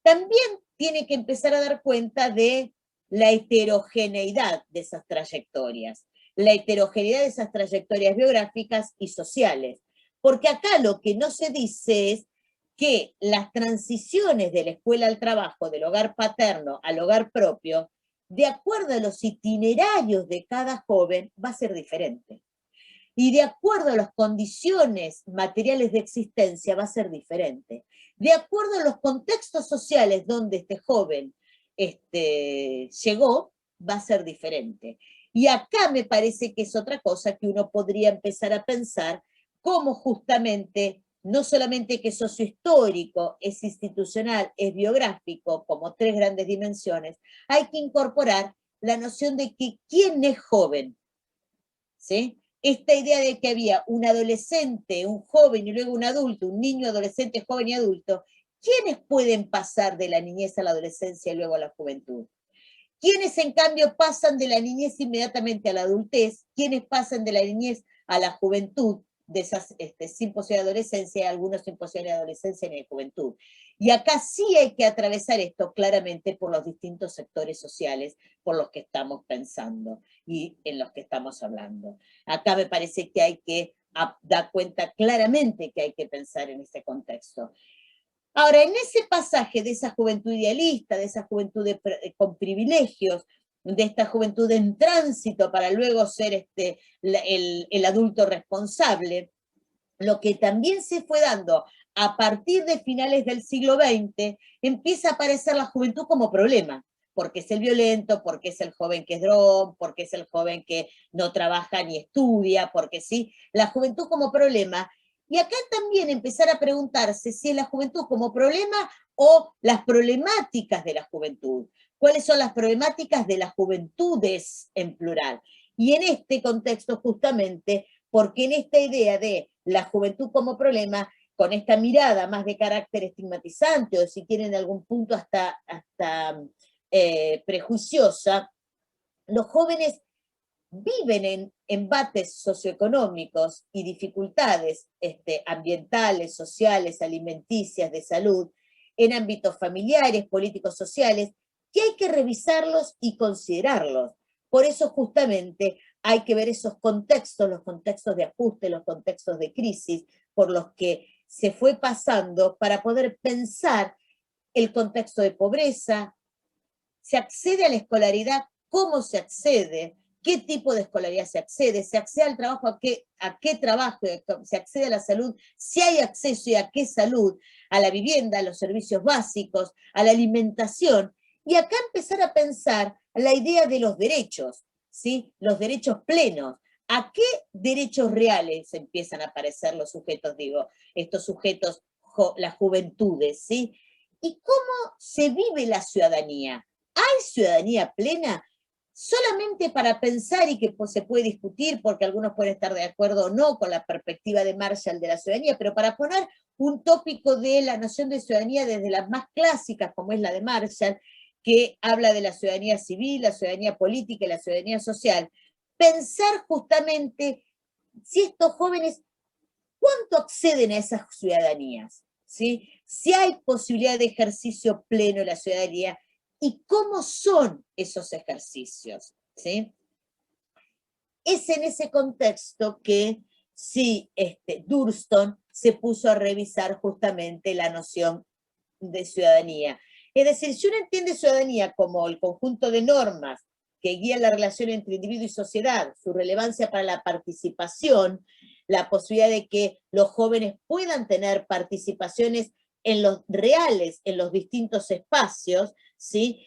También tiene que empezar a dar cuenta de la heterogeneidad de esas trayectorias, la heterogeneidad de esas trayectorias biográficas y sociales. Porque acá lo que no se dice es que las transiciones de la escuela al trabajo, del hogar paterno al hogar propio, de acuerdo a los itinerarios de cada joven, va a ser diferente. Y de acuerdo a las condiciones materiales de existencia va a ser diferente. De acuerdo a los contextos sociales donde este joven llegó, va a ser diferente. Y acá me parece que es otra cosa que uno podría empezar a pensar, cómo justamente, no solamente que es sociohistórico, es institucional, es biográfico, como tres grandes dimensiones, hay que incorporar la noción de que quién es joven, ¿sí? Esta idea de que había un adolescente, un joven y luego un adulto, un niño, adolescente, joven y adulto, ¿quiénes pueden pasar de la niñez a la adolescencia y luego a la juventud? ¿Quiénes en cambio pasan de la niñez inmediatamente a la adultez? ¿Quiénes pasan de la niñez a la juventud? De esas sin posibilidad de adolescencia, algunos sin posibilidad de adolescencia ni de juventud. Y acá sí hay que atravesar esto claramente por los distintos sectores sociales por los que estamos pensando y en los que estamos hablando. Acá me parece que hay que dar cuenta claramente que hay que pensar en ese contexto. Ahora, en ese pasaje de esa juventud idealista, de esa juventud con privilegios, de esta juventud en tránsito para luego ser el adulto responsable, lo que también se fue dando a partir de finales del siglo XX, empieza a aparecer la juventud como problema, porque es el violento, porque es el joven que es dron, porque es el joven que no trabaja ni estudia, porque sí, la juventud como problema. Y acá también empezar a preguntarse si es la juventud como problema o las problemáticas de la juventud. ¿Cuáles son las problemáticas de las juventudes en plural? Y en este contexto justamente, porque en esta idea de la juventud como problema, con esta mirada más de carácter estigmatizante o si quieren en algún punto hasta prejuiciosa, los jóvenes viven en embates socioeconómicos y dificultades ambientales, sociales, alimenticias, de salud, en ámbitos familiares, políticos, sociales, que hay que revisarlos y considerarlos. Por eso justamente hay que ver esos contextos, los contextos de ajuste, los contextos de crisis, por los que se fue pasando para poder pensar el contexto de pobreza, se accede a la escolaridad, cómo se accede, qué tipo de escolaridad se accede al trabajo, a qué trabajo, se accede a la salud, si hay acceso y a qué salud, a la vivienda, a los servicios básicos, a la alimentación. Y acá empezar a pensar la idea de los derechos, ¿sí? Los derechos plenos. ¿A qué derechos reales empiezan a aparecer los sujetos, digo, estos sujetos, las juventudes, ¿sí? ¿Y cómo se vive la ciudadanía? ¿Hay ciudadanía plena? Solamente para pensar y que se puede discutir, porque algunos pueden estar de acuerdo o no con la perspectiva de Marshall de la ciudadanía, pero para poner un tópico de la noción de ciudadanía desde las más clásicas, como es la de Marshall, que habla de la ciudadanía civil, la ciudadanía política y la ciudadanía social, pensar justamente si estos jóvenes, ¿cuánto acceden a esas ciudadanías? ¿Sí? Si hay posibilidad de ejercicio pleno de la ciudadanía, ¿y cómo son esos ejercicios? ¿Sí? Es en ese contexto que sí, Thurston se puso a revisar justamente la noción de ciudadanía. Es decir, si uno entiende ciudadanía como el conjunto de normas que guían la relación entre individuo y sociedad, su relevancia para la participación, la posibilidad de que los jóvenes puedan tener participaciones en los reales, en los distintos espacios, ¿sí?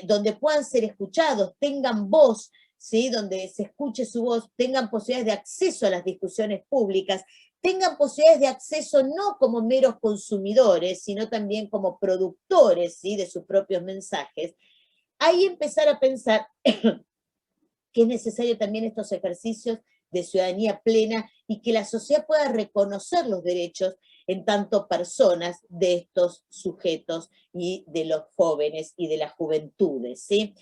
Donde puedan ser escuchados, tengan voz, ¿sí? Donde se escuche su voz, tengan posibilidades de acceso a las discusiones públicas, tengan posibilidades de acceso no como meros consumidores, sino también como productores, ¿sí? De sus propios mensajes. Ahí empezar a pensar que es necesario también estos ejercicios de ciudadanía plena y que la sociedad pueda reconocer los derechos en tanto personas de estos sujetos y de los jóvenes y de las juventudes, ¿sí?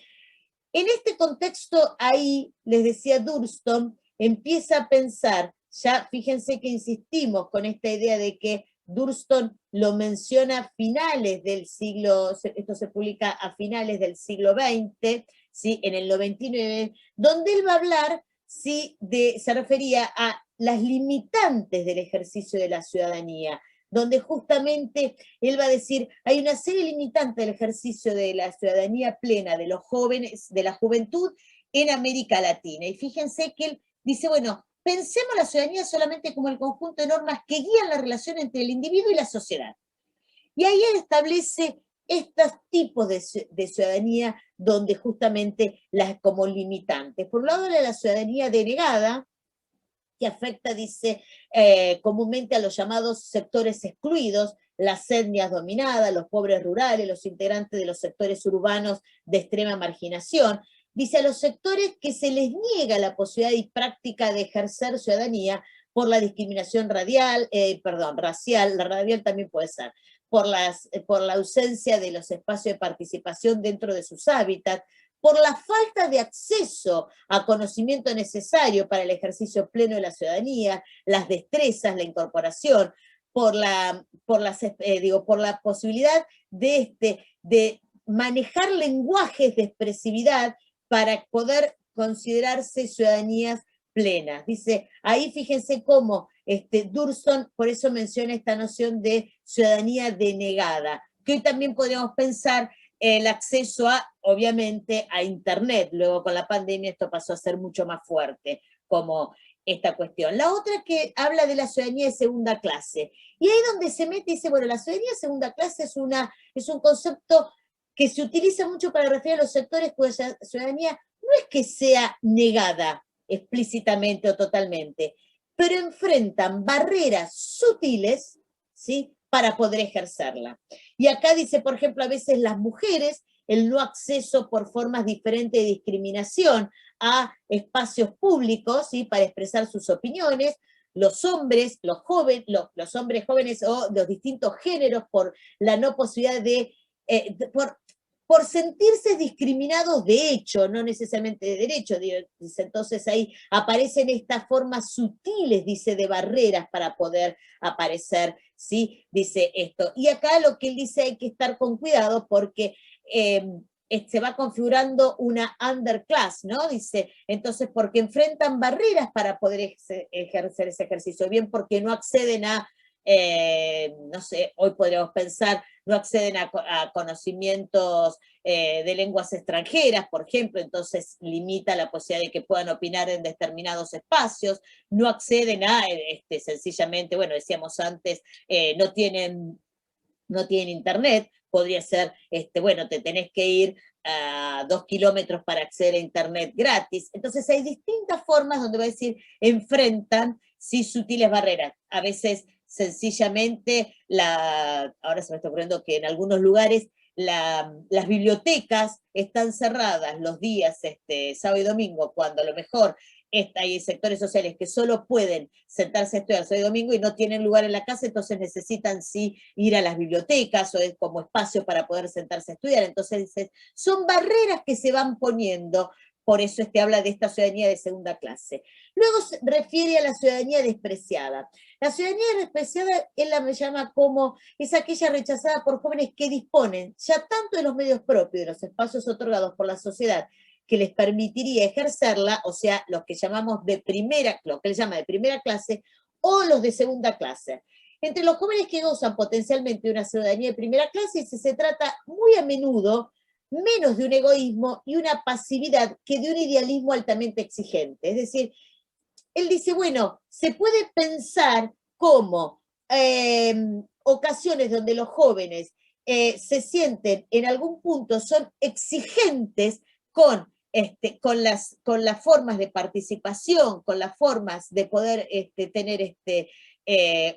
En este contexto, ahí, les decía Thurston, empieza a pensar, ya fíjense que insistimos con esta idea de que Thurston lo menciona a finales del siglo, esto se publica a finales del siglo XX, ¿sí? En el 99, donde él va a hablar, ¿sí? Se refería a las limitantes del ejercicio de la ciudadanía, donde justamente él va a decir, hay una serie limitante del ejercicio de la ciudadanía plena de los jóvenes, de la juventud en América Latina. Y fíjense que él dice, bueno, pensemos la ciudadanía solamente como el conjunto de normas que guían la relación entre el individuo y la sociedad. Y ahí él establece estos tipos de ciudadanía donde justamente las como limitantes. Por un lado, la ciudadanía denegada, que afecta, dice, comúnmente a los llamados sectores excluidos, las etnias dominadas, los pobres rurales, los integrantes de los sectores urbanos de extrema marginación. Dice a los sectores que se les niega la posibilidad y práctica de ejercer ciudadanía por la discriminación racial, la radial también puede ser, por la ausencia de los espacios de participación dentro de sus hábitats, por la falta de acceso a conocimiento necesario para el ejercicio pleno de la ciudadanía, las destrezas, la incorporación, por la posibilidad de manejar lenguajes de expresividad para poder considerarse ciudadanías plenas. Dice, ahí fíjense cómo Thurston por eso menciona esta noción de ciudadanía denegada, que hoy también podríamos pensar el acceso obviamente, a Internet. Luego con la pandemia esto pasó a ser mucho más fuerte, como esta cuestión. La otra que habla de la ciudadanía de segunda clase. Y ahí donde se mete y dice, bueno, la ciudadanía de segunda clase es un concepto que se utiliza mucho para referir a los sectores cuya ciudadanía no es que sea negada explícitamente o totalmente, pero enfrentan barreras sutiles, ¿sí?, para poder ejercerla. Y acá dice, por ejemplo, a veces las mujeres, el no acceso por formas diferentes de discriminación a espacios públicos, ¿sí?, para expresar sus opiniones, los hombres, los hombres jóvenes o los distintos géneros por la no posibilidad por sentirse discriminados de hecho, no necesariamente de derecho, dice, entonces ahí aparecen estas formas sutiles, dice, de barreras para poder aparecer, ¿sí? Dice esto. Y acá lo que él dice hay que estar con cuidado porque se va configurando una underclass, ¿no? Dice, entonces porque enfrentan barreras para poder ejercer ese ejercicio, bien porque no acceden a, no sé, hoy podríamos pensar, no acceden a conocimientos de lenguas extranjeras, por ejemplo, entonces limita la posibilidad de que puedan opinar en determinados espacios, no acceden a, sencillamente, bueno, decíamos antes, no tienen internet, podría ser, bueno, te tenés que ir a 2 kilómetros para acceder a internet gratis. Entonces hay distintas formas donde va a decir, enfrentan, sí, sutiles barreras. A veces, sencillamente, ahora se me está ocurriendo que en algunos lugares las bibliotecas están cerradas los días sábado y domingo, cuando a lo mejor hay sectores sociales que solo pueden sentarse a estudiar sábado y domingo y no tienen lugar en la casa, entonces necesitan sí ir a las bibliotecas o como espacio para poder sentarse a estudiar. Entonces son barreras que se van poniendo, por eso habla de esta ciudadanía de segunda clase. Luego se refiere a la ciudadanía despreciada. La ciudadanía despreciada, él la llama como, es aquella rechazada por jóvenes que disponen ya tanto de los medios propios, de los espacios otorgados por la sociedad, que les permitiría ejercerla, o sea, los que llamamos lo que él llama de primera clase, o los de segunda clase. Entre los jóvenes que gozan potencialmente de una ciudadanía de primera clase, se trata muy a menudo menos de un egoísmo y una pasividad que de un idealismo altamente exigente. Es decir, él dice, bueno, se puede pensar como ocasiones donde los jóvenes se sienten en algún punto, son exigentes con las formas de participación, con las formas de poder tener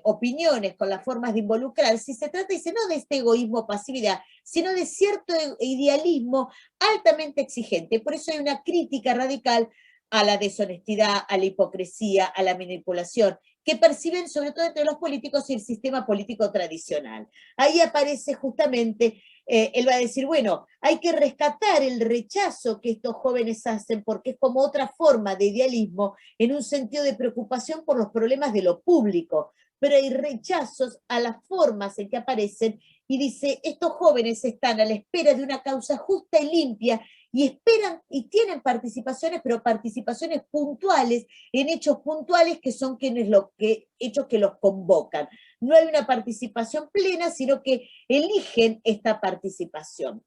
opiniones, con las formas de involucrar, si se trata, dice, no de este egoísmo pasividad, sino de cierto idealismo altamente exigente. Por eso hay una crítica radical a la deshonestidad, a la hipocresía, a la manipulación, que perciben sobre todo entre los políticos y el sistema político tradicional. Ahí aparece justamente él va a decir, bueno, hay que rescatar el rechazo que estos jóvenes hacen porque es como otra forma de idealismo en un sentido de preocupación por los problemas de lo público, pero hay rechazos a las formas en que aparecen y dice, estos jóvenes están a la espera de una causa justa y limpia y esperan y tienen participaciones, pero participaciones puntuales, en hechos puntuales que son hechos que los convocan. No hay una participación plena, sino que eligen esta participación.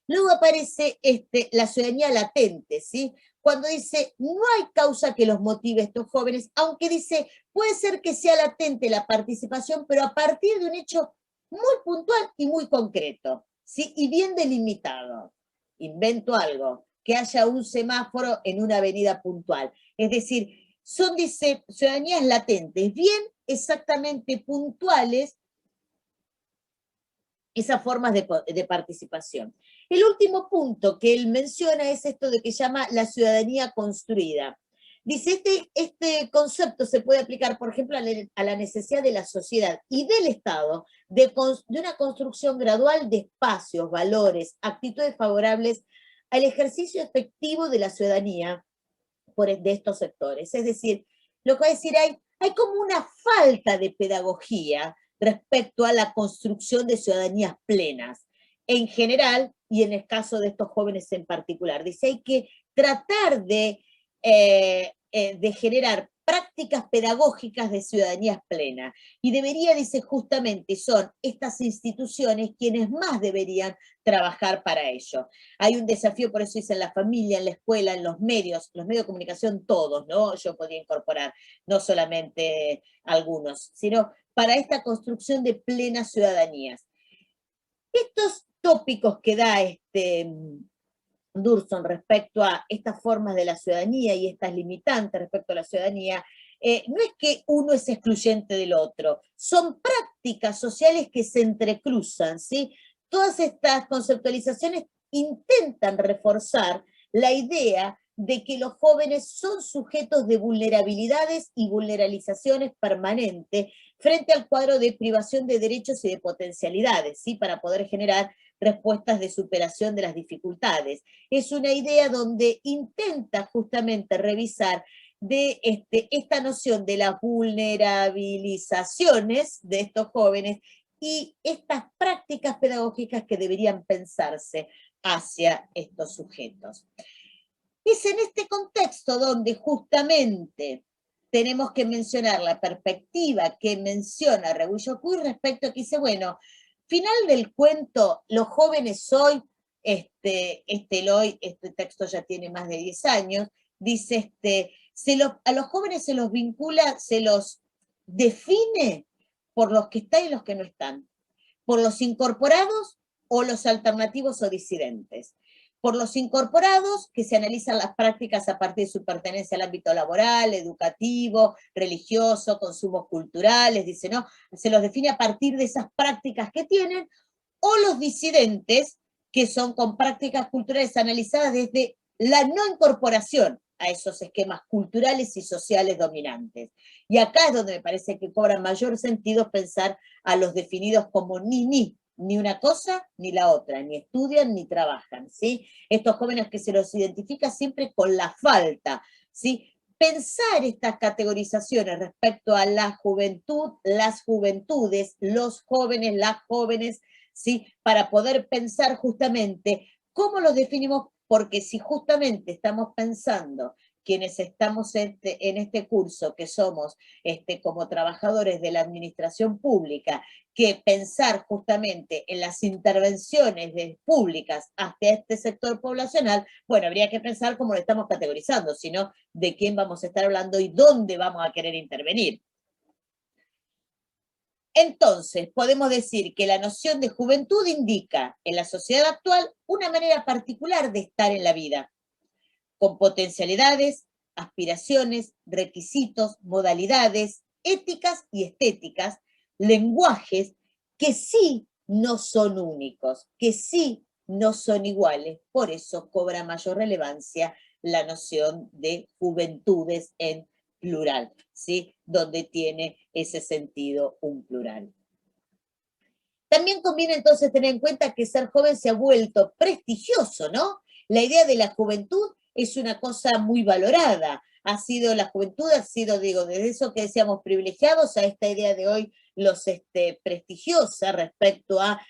Luego aparece la ciudadanía latente, ¿sí? Cuando dice, no hay causa que los motive a estos jóvenes, aunque dice, puede ser que sea latente la participación, pero a partir de un hecho muy puntual y muy concreto, ¿sí? Y bien delimitado. Invento algo, que haya un semáforo en una avenida puntual. Es decir, son, dice, ciudadanías latentes, bien exactamente puntuales, esas formas de participación. El último punto que él menciona es esto de que llama la ciudadanía construida. Dice, este concepto se puede aplicar, por ejemplo, a la necesidad de la sociedad y del Estado de una construcción gradual de espacios, valores, actitudes favorables al ejercicio efectivo de la ciudadanía de estos sectores. Es decir, lo que va a decir, hay como una falta de pedagogía respecto a la construcción de ciudadanías plenas, en general y en el caso de estos jóvenes en particular. Dice, hay que tratar de generar prácticas pedagógicas de ciudadanías plenas. Y debería, dice, justamente, son estas instituciones quienes más deberían trabajar para ello. Hay un desafío, por eso dice, en la familia, en la escuela, en los medios de comunicación, todos, ¿no? Yo podría incorporar, no solamente algunos, sino para esta construcción de plenas ciudadanías. Estos tópicos que da Durson respecto a estas formas de la ciudadanía y estas limitantes respecto a la ciudadanía, no es que uno es excluyente del otro, son prácticas sociales que se entrecruzan, ¿sí? Todas estas conceptualizaciones intentan reforzar la idea de que los jóvenes son sujetos de vulnerabilidades y vulneralizaciones permanentes frente al cuadro de privación de derechos y de potencialidades, ¿sí? Para poder generar respuestas de superación de las dificultades. Es una idea donde intenta justamente revisar de esta noción de las vulnerabilizaciones de estos jóvenes y estas prácticas pedagógicas que deberían pensarse hacia estos sujetos. Es en este contexto donde justamente tenemos que mencionar la perspectiva que menciona Rebolledo respecto a que dice, bueno, final del cuento, los jóvenes hoy, este texto ya tiene más de 10 años, dice, a los jóvenes se los vincula, se los define por los que están y los que no están, por los incorporados o los alternativos o disidentes. Por los incorporados, que se analizan las prácticas a partir de su pertenencia al ámbito laboral, educativo, religioso, consumos culturales, dice, ¿no? Se los define a partir de esas prácticas que tienen, o los disidentes, que son con prácticas culturales analizadas desde la no incorporación a esos esquemas culturales y sociales dominantes. Y acá es donde me parece que cobra mayor sentido pensar a los definidos como ni una cosa ni la otra, ni estudian ni trabajan, ¿sí? Estos jóvenes que se los identifica siempre con la falta, ¿sí? Pensar estas categorizaciones respecto a la juventud, las juventudes, los jóvenes, las jóvenes, ¿sí? Para poder pensar justamente cómo los definimos, porque si justamente estamos pensando quienes estamos en este curso, que somos como trabajadores de la administración pública, que pensar justamente en las intervenciones públicas hacia este sector poblacional, bueno, habría que pensar cómo lo estamos categorizando, sino de quién vamos a estar hablando y dónde vamos a querer intervenir. Entonces, podemos decir que la noción de juventud indica en la sociedad actual una manera particular de estar en la vida, con potencialidades, aspiraciones, requisitos, modalidades, éticas y estéticas, lenguajes que sí no son únicos, que sí no son iguales. Por eso cobra mayor relevancia la noción de juventudes en plural, ¿sí? Donde tiene ese sentido un plural. También conviene entonces tener en cuenta que ser joven se ha vuelto prestigioso, ¿no? La idea de la juventud es una cosa muy valorada. La juventud ha sido, digo, desde eso que decíamos privilegiados a esta idea de hoy los prestigiosa respecto a,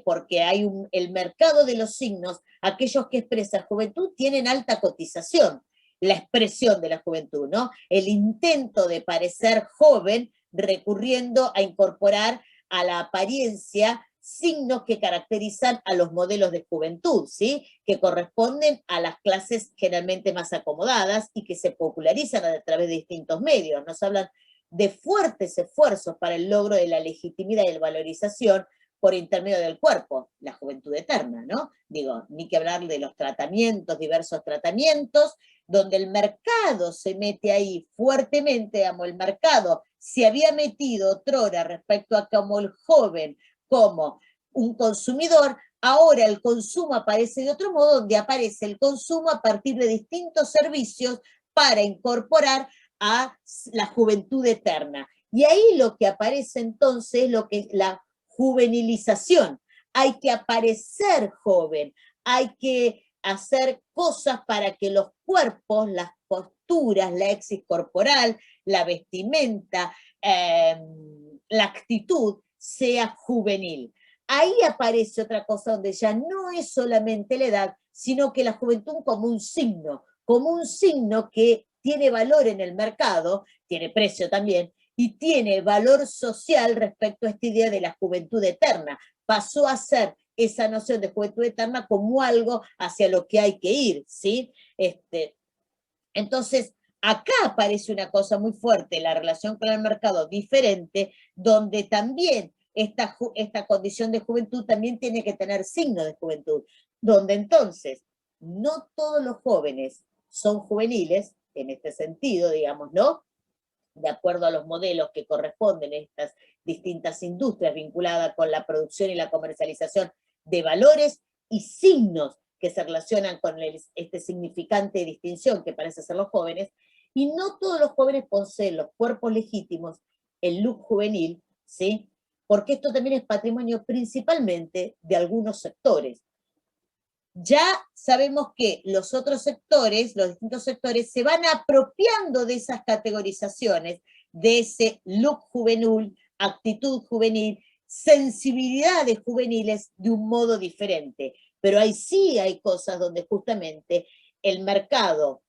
porque hay el mercado de los signos, aquellos que expresan juventud tienen alta cotización, la expresión de la juventud, ¿no? El intento de parecer joven recurriendo a incorporar a la apariencia signos que caracterizan a los modelos de juventud, ¿sí? Que corresponden a las clases generalmente más acomodadas y que se popularizan a través de distintos medios. Nos hablan de fuertes esfuerzos para el logro de la legitimidad y la valorización por intermedio del cuerpo, la juventud eterna, ¿no? Digo, ni que hablar de los tratamientos, diversos tratamientos, donde el mercado se mete ahí fuertemente, digamos, el mercado se había metido otrora respecto a como el joven, como un consumidor, ahora el consumo aparece de otro modo, donde aparece el consumo a partir de distintos servicios para incorporar a la juventud eterna. Y ahí lo que aparece entonces es lo que es la juvenilización. Hay que aparecer joven, hay que hacer cosas para que los cuerpos, las posturas, la exis corporal, la vestimenta, la actitud sea juvenil. Ahí aparece otra cosa donde ya no es solamente la edad, sino que la juventud como un signo que tiene valor en el mercado, tiene precio también, y tiene valor social respecto a esta idea de la juventud eterna. Pasó a ser esa noción de juventud eterna como algo hacia lo que hay que ir, ¿sí? Entonces, acá aparece una cosa muy fuerte, la relación con el mercado diferente, donde también esta condición de juventud también tiene que tener signo de juventud, donde entonces no todos los jóvenes son juveniles, en este sentido, digamos, ¿no? De acuerdo a los modelos que corresponden a estas distintas industrias vinculadas con la producción y la comercialización de valores y signos que se relacionan con este significante de distinción que parece ser los jóvenes, y no todos los jóvenes poseen los cuerpos legítimos, el look juvenil, ¿sí? Porque esto también es patrimonio principalmente de algunos sectores. Ya sabemos que los otros sectores, los distintos sectores, se van apropiando de esas categorizaciones, de ese look juvenil, actitud juvenil, sensibilidades juveniles de un modo diferente. Pero ahí sí hay cosas donde justamente el mercado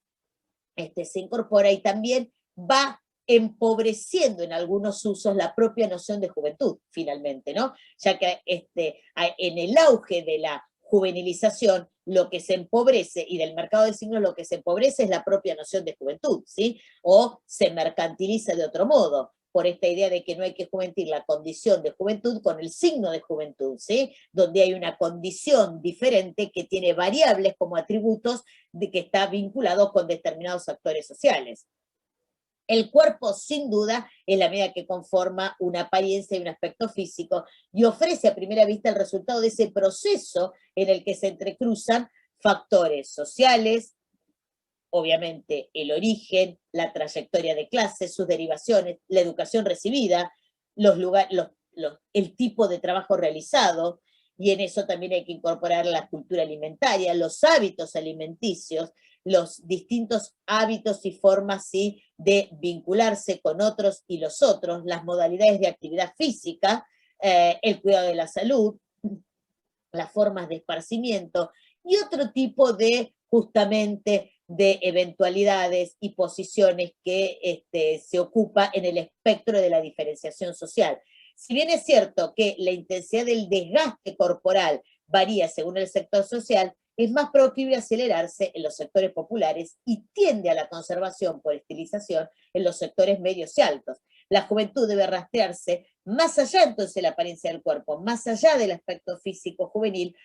se incorpora y también va empobreciendo en algunos usos la propia noción de juventud, finalmente, ¿no? Ya que en el auge de la juvenilización, lo que se empobrece, y del mercado de signos lo que se empobrece es la propia noción de juventud, ¿sí? O se mercantiliza de otro modo, por esta idea de que no hay que juventir la condición de juventud con el signo de juventud, ¿sí? Donde hay una condición diferente que tiene variables como atributos de que está vinculado con determinados actores sociales. El cuerpo, sin duda, es la medida que conforma una apariencia y un aspecto físico y ofrece a primera vista el resultado de ese proceso en el que se entrecruzan factores sociales, obviamente el origen, la trayectoria de clases, sus derivaciones, la educación recibida, el tipo de trabajo realizado, y en eso también hay que incorporar la cultura alimentaria, los hábitos alimenticios, los distintos hábitos y formas, ¿sí?, de vincularse con otros y los otros, las modalidades de actividad física, el cuidado de la salud, las formas de esparcimiento y otro tipo de, justamente, de eventualidades y posiciones que se ocupa en el espectro de la diferenciación social. Si bien es cierto que la intensidad del desgaste corporal varía según el sector social, es más proclive a acelerarse en los sectores populares y tiende a la conservación por estilización en los sectores medios y altos. La juventud debe rastrearse más allá entonces de la apariencia del cuerpo, más allá del aspecto físico juvenil,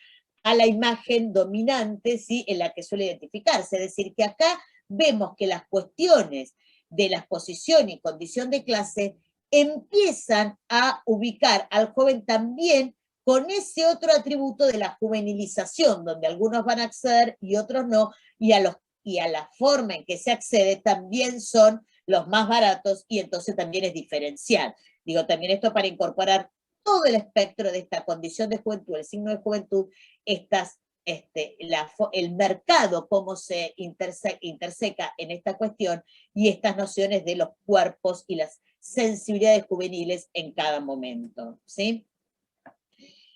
a la imagen dominante, ¿sí?, en la que suele identificarse. Es decir, que acá vemos que las cuestiones de la posición y condición de clase empiezan a ubicar al joven también con ese otro atributo de la juvenilización, donde algunos van a acceder y otros no, y a la forma en que se accede también son los más baratos, y entonces también es diferencial. Digo, también esto para incorporar todo el espectro de esta condición de juventud, el signo de juventud, el mercado, cómo se interseca en esta cuestión, y estas nociones de los cuerpos y las sensibilidades juveniles en cada momento, ¿sí?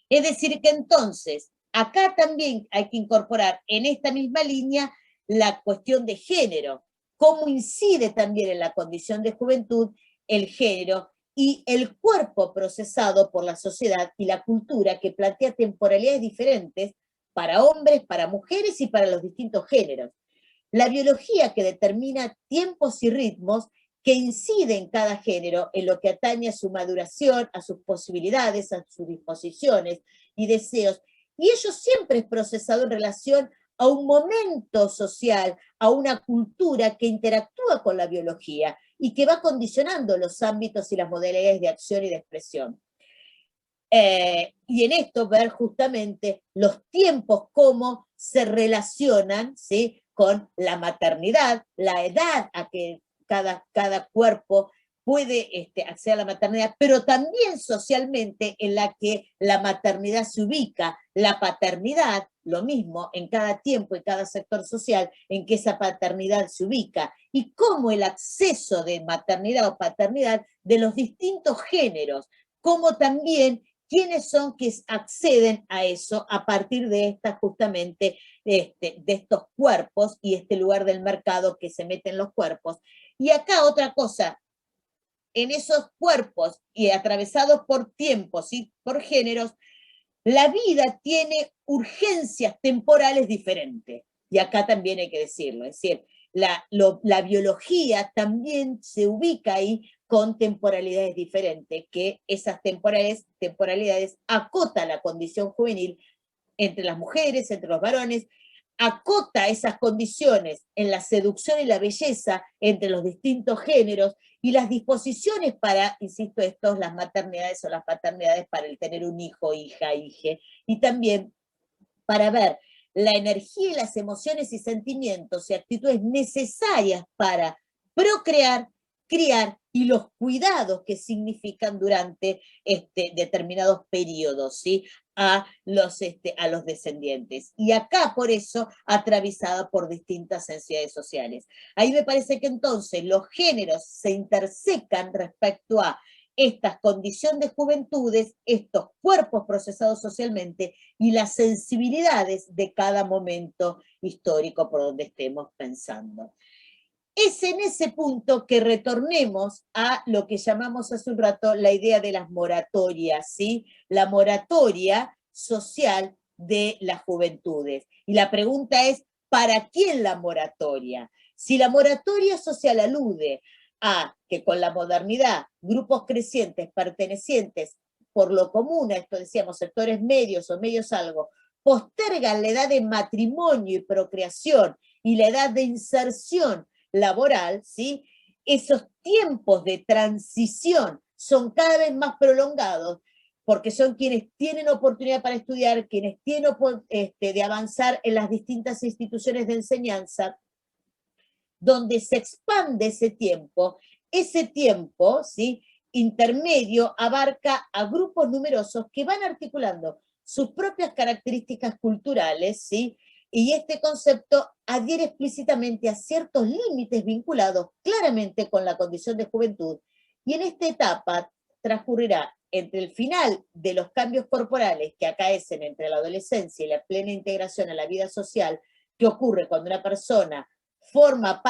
Es decir que entonces, acá también hay que incorporar en esta misma línea la cuestión de género, cómo incide también en la condición de juventud el género y el cuerpo procesado por la sociedad y la cultura, que plantea temporalidades diferentes para hombres, para mujeres y para los distintos géneros. La biología, que determina tiempos y ritmos que incide en cada género en lo que atañe a su maduración, a sus posibilidades, a sus disposiciones y deseos, y ello siempre es procesado en relación a un momento social, a una cultura que interactúa con la biología y que va condicionando los ámbitos y las modalidades de acción y de expresión. Y en esto ver justamente los tiempos, cómo se relacionan, ¿sí?, con la maternidad, la edad a que cada cuerpo puede acceder a la maternidad, pero también socialmente en la que la maternidad se ubica, la paternidad, lo mismo en cada tiempo y cada sector social en que esa paternidad se ubica, y cómo el acceso de maternidad o paternidad de los distintos géneros, cómo también quiénes son que acceden a eso a partir de estas justamente, de estos cuerpos y este lugar del mercado que se mete en los cuerpos. Y acá otra cosa, en esos cuerpos y atravesados por tiempos y por géneros, la vida tiene urgencias temporales diferentes. Y acá también hay que decirlo, es decir, la biología también se ubica ahí con temporalidades diferentes, que esas temporalidades acota la condición juvenil entre las mujeres, entre los varones, acota esas condiciones en la seducción y la belleza entre los distintos géneros, y las disposiciones para, insisto, las maternidades o las paternidades para el tener un hijo, hija, hije, y también para ver la energía y las emociones y sentimientos y actitudes necesarias para procrear, criar, y los cuidados que significan durante determinados periodos, ¿sí?, a los descendientes. Y acá, por eso, atravesada por distintas sensibilidades sociales. Ahí me parece que entonces los géneros se intersecan respecto a esta condición de juventudes, estos cuerpos procesados socialmente y las sensibilidades de cada momento histórico por donde estemos pensando. Es en ese punto que retornemos a lo que llamamos hace un rato la idea de las moratorias, ¿sí? La moratoria social de las juventudes. Y la pregunta es, ¿para quién la moratoria? Si la moratoria social alude a que con la modernidad grupos crecientes pertenecientes por lo común, a esto decíamos sectores medios o medios algo, postergan la edad de matrimonio y procreación y la edad de inserción laboral, ¿sí?, esos tiempos de transición son cada vez más prolongados, porque son quienes tienen oportunidad para estudiar, quienes tienen de avanzar en las distintas instituciones de enseñanza, donde se expande ese tiempo, ¿sí?, intermedio abarca a grupos numerosos que van articulando sus propias características culturales, ¿sí?, y este concepto adhiere explícitamente a ciertos límites vinculados claramente con la condición de juventud, y en esta etapa transcurrirá entre el final de los cambios corporales que acaecen entre la adolescencia y la plena integración a la vida social, que ocurre cuando una persona forma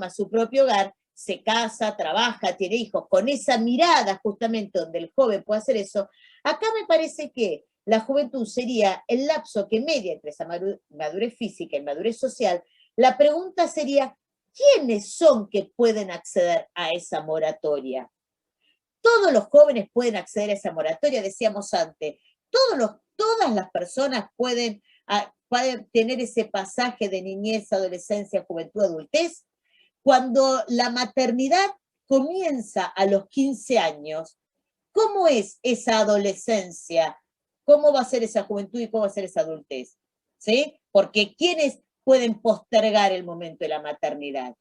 su propio hogar, se casa, trabaja, tiene hijos, con esa mirada justamente donde el joven puede hacer eso. Acá me parece que la juventud sería el lapso que media entre esa madurez física y madurez social. La pregunta sería, ¿quiénes son que pueden acceder a esa moratoria? Todos los jóvenes pueden acceder a esa moratoria, decíamos antes. Todas las personas pueden tener ese pasaje de niñez, adolescencia, juventud, adultez. Cuando la maternidad comienza a los 15 años, ¿cómo es esa adolescencia? ¿Cómo va a ser esa juventud y cómo va a ser esa adultez? ¿Sí? Porque ¿quiénes pueden postergar el momento de la maternidad?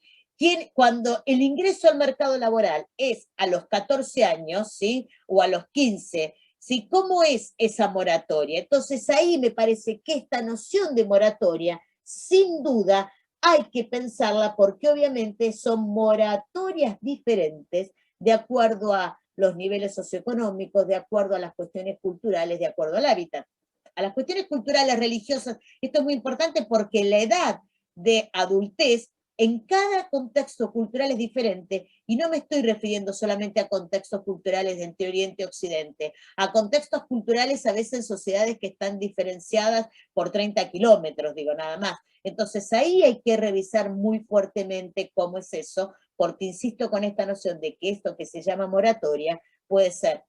Cuando el ingreso al mercado laboral es a los 14 años, ¿sí? O a los 15, ¿sí? ¿Cómo es esa moratoria? Entonces ahí me parece que esta noción de moratoria, sin duda, hay que pensarla porque obviamente son moratorias diferentes de acuerdo a los niveles socioeconómicos, de acuerdo a las cuestiones culturales, de acuerdo al hábitat. A las cuestiones culturales, religiosas, esto es muy importante porque la edad de adultez en cada contexto cultural es diferente, y no me estoy refiriendo solamente a contextos culturales de entre Oriente y Occidente, a contextos culturales a veces en sociedades que están diferenciadas por 30 kilómetros, digo nada más. Entonces ahí hay que revisar muy fuertemente cómo es eso, porque insisto con esta noción de que esto que se llama moratoria puede ser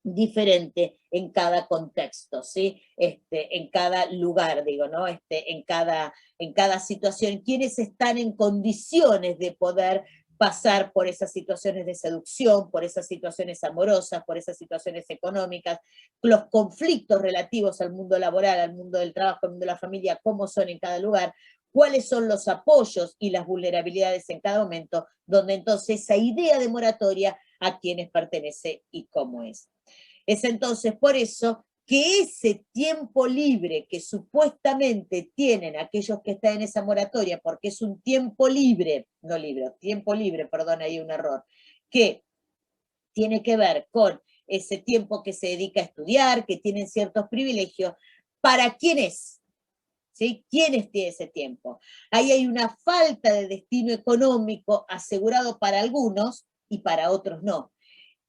diferente en cada contexto, ¿sí? En cada lugar, digo, ¿no? En cada situación, quienes están en condiciones de poder pasar por esas situaciones de seducción, por esas situaciones amorosas, por esas situaciones económicas, los conflictos relativos al mundo laboral, al mundo del trabajo, al mundo de la familia, cómo son en cada lugar, cuáles son los apoyos y las vulnerabilidades en cada momento, donde entonces esa idea de moratoria a quienes pertenece y cómo es. Es entonces por eso que ese tiempo libre que supuestamente tienen aquellos que están en esa moratoria, porque es un tiempo libre, no libre, tiempo libre, perdón, hay un error, que tiene que ver con ese tiempo que se dedica a estudiar, que tienen ciertos privilegios, ¿para quién es? ¿Sí? ¿Quiénes tienen ese tiempo? Ahí hay una falta de destino económico asegurado para algunos y para otros no.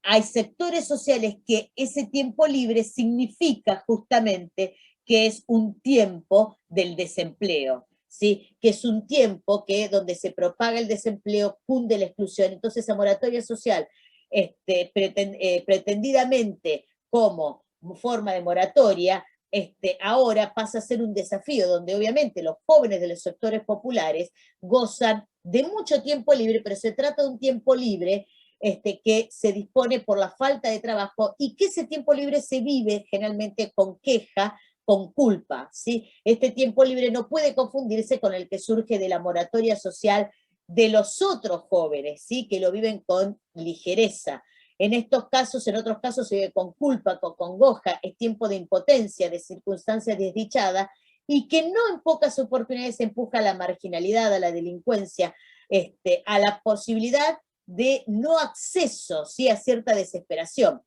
Hay sectores sociales que ese tiempo libre significa justamente que es un tiempo del desempleo, ¿sí? Que es un tiempo que donde se propaga el desempleo, cunde la exclusión. Entonces, esa moratoria social, pretendidamente como forma de moratoria, ahora pasa a ser un desafío donde obviamente los jóvenes de los sectores populares gozan de mucho tiempo libre, pero se trata de un tiempo libre que se dispone por la falta de trabajo y que ese tiempo libre se vive generalmente con queja, con culpa, ¿sí? Este tiempo libre no puede confundirse con el que surge de la moratoria social de los otros jóvenes, ¿sí? Que lo viven con ligereza. En estos casos, en otros casos se vive con culpa, con congoja, es tiempo de impotencia, de circunstancias desdichadas, y que no en pocas oportunidades empuja a la marginalidad, a la delincuencia, a la posibilidad de no acceso, ¿sí? A cierta desesperación.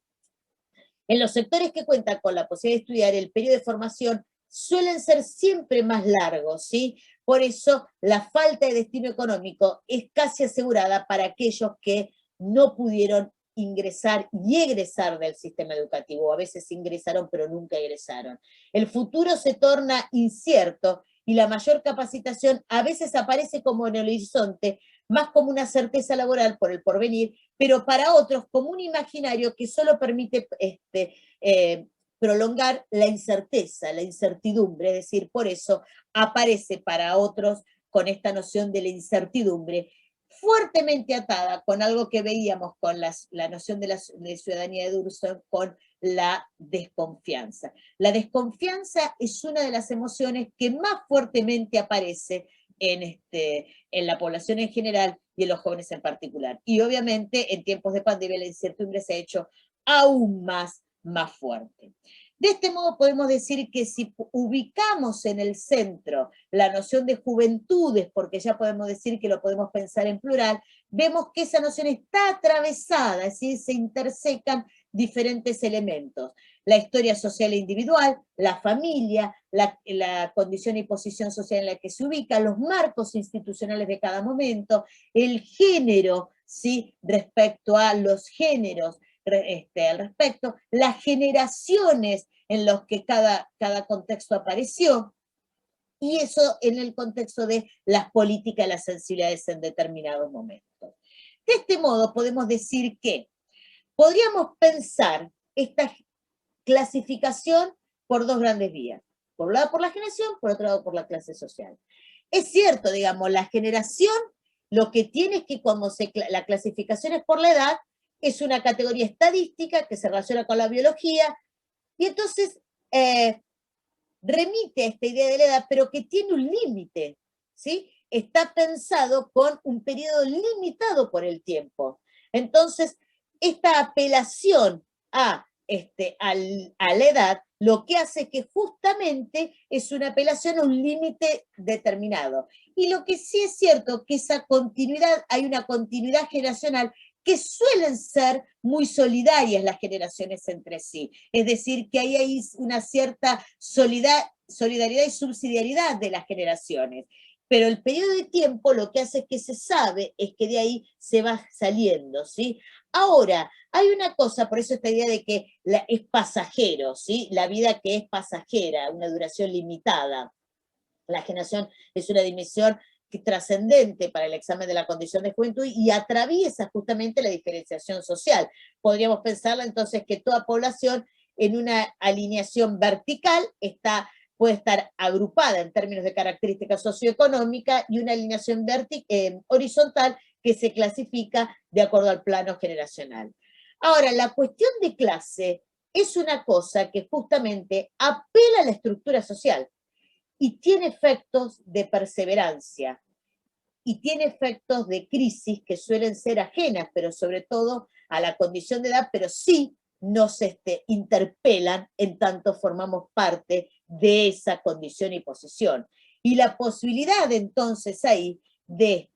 En los sectores que cuentan con la posibilidad de estudiar, el periodo de formación suelen ser siempre más largos, ¿sí? Por eso la falta de destino económico es casi asegurada para aquellos que no pudieron ingresar y egresar del sistema educativo. A veces ingresaron, pero nunca egresaron. El futuro se torna incierto y la mayor capacitación a veces aparece como en el horizonte, más como una certeza laboral por el porvenir, pero para otros como un imaginario que solo permite prolongar la incerteza, la incertidumbre, es decir, por eso aparece para otros con esta noción de la incertidumbre, fuertemente atada con algo que veíamos con la noción de ciudadanía de Durkheim, con la desconfianza. La desconfianza es una de las emociones que más fuertemente aparece en la población en general y en los jóvenes en particular. Y obviamente en tiempos de pandemia la incertidumbre se ha hecho aún más fuerte. De este modo podemos decir que si ubicamos en el centro la noción de juventudes, porque ya podemos decir que lo podemos pensar en plural, vemos que esa noción está atravesada, es decir, se intersecan diferentes elementos. La historia social e individual, la familia, la condición y posición social en la que se ubica, los marcos institucionales de cada momento, el género, ¿sí? Respecto a los géneros, al respecto, las generaciones en los que cada contexto apareció, y eso en el contexto de las políticas, las sensibilidades en determinados momentos. De este modo podemos decir que podríamos pensar esta clasificación por dos grandes vías. Por un lado por la generación, por otro lado por la clase social. Es cierto, digamos, la generación lo que tiene es que cuando la clasificación es por la edad, es una categoría estadística que se relaciona con la biología, y entonces remite a esta idea de la edad, pero que tiene un límite, ¿sí? está pensado con un periodo limitado por el tiempo. Entonces, esta apelación a la edad, lo que hace que justamente es una apelación a un límite determinado. Y lo que sí es cierto, que esa continuidad, hay una continuidad generacional que suelen ser muy solidarias las generaciones entre sí. Es decir, que ahí hay una cierta solidaridad y subsidiariedad de las generaciones. Pero el periodo de tiempo lo que hace es que se sabe es que de ahí se va saliendo, ¿sí? Ahora, hay una cosa, por eso esta idea de que es pasajero, ¿sí? La vida que es pasajera, una duración limitada. La generación es una dimensión trascendente para el examen de la condición de juventud y atraviesa justamente la diferenciación social. Podríamos pensarla entonces que toda población en una alineación vertical puede estar agrupada en términos de características socioeconómicas y una alineación horizontal que se clasifica de acuerdo al plano generacional. Ahora, la cuestión de clase es una cosa que justamente apela a la estructura social y tiene efectos de perseverancia y tiene efectos de crisis que suelen ser ajenas, pero sobre todo a la condición de edad, pero sí nos interpelan en tanto formamos parte de esa condición y posición. Y la posibilidad entonces ahí de,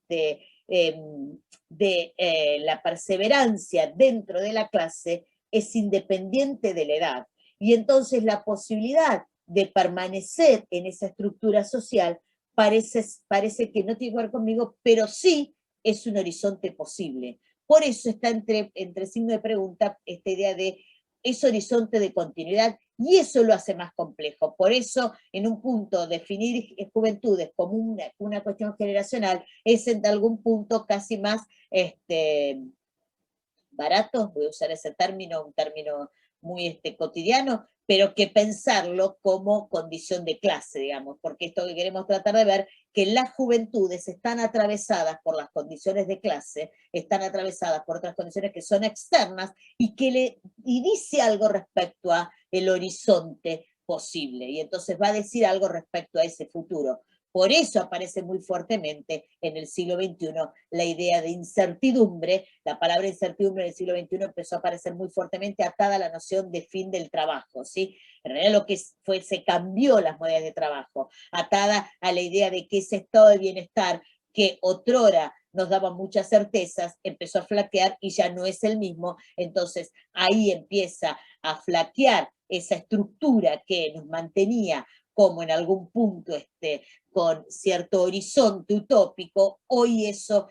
la perseverancia dentro de la clase es independiente de la edad. Y entonces la posibilidad de permanecer en esa estructura social parece que no tiene que ver conmigo, pero sí es un horizonte posible. Por eso está entre signo de pregunta esta idea de ese horizonte de continuidad, y eso lo hace más complejo. Por eso, en un punto, definir juventudes como una cuestión generacional es en algún punto casi más barato, voy a usar ese término, un término muy cotidiano, pero que pensarlo como condición de clase, digamos, porque esto que queremos tratar de ver, que las juventudes están atravesadas por las condiciones de clase, están atravesadas por otras condiciones que son externas y dice algo respecto a el horizonte posible, y entonces va a decir algo respecto a ese futuro. Por eso aparece muy fuertemente en el siglo XXI la idea de incertidumbre. La palabra incertidumbre en el siglo XXI empezó a aparecer muy fuertemente atada a la noción de fin del trabajo, ¿sí? En realidad lo que se cambió las modalidades de trabajo, atada a la idea de que ese estado de bienestar que otrora nos daba muchas certezas, empezó a flaquear y ya no es el mismo. Entonces ahí empieza a flaquear esa estructura que nos mantenía como en algún punto con cierto horizonte utópico, hoy eso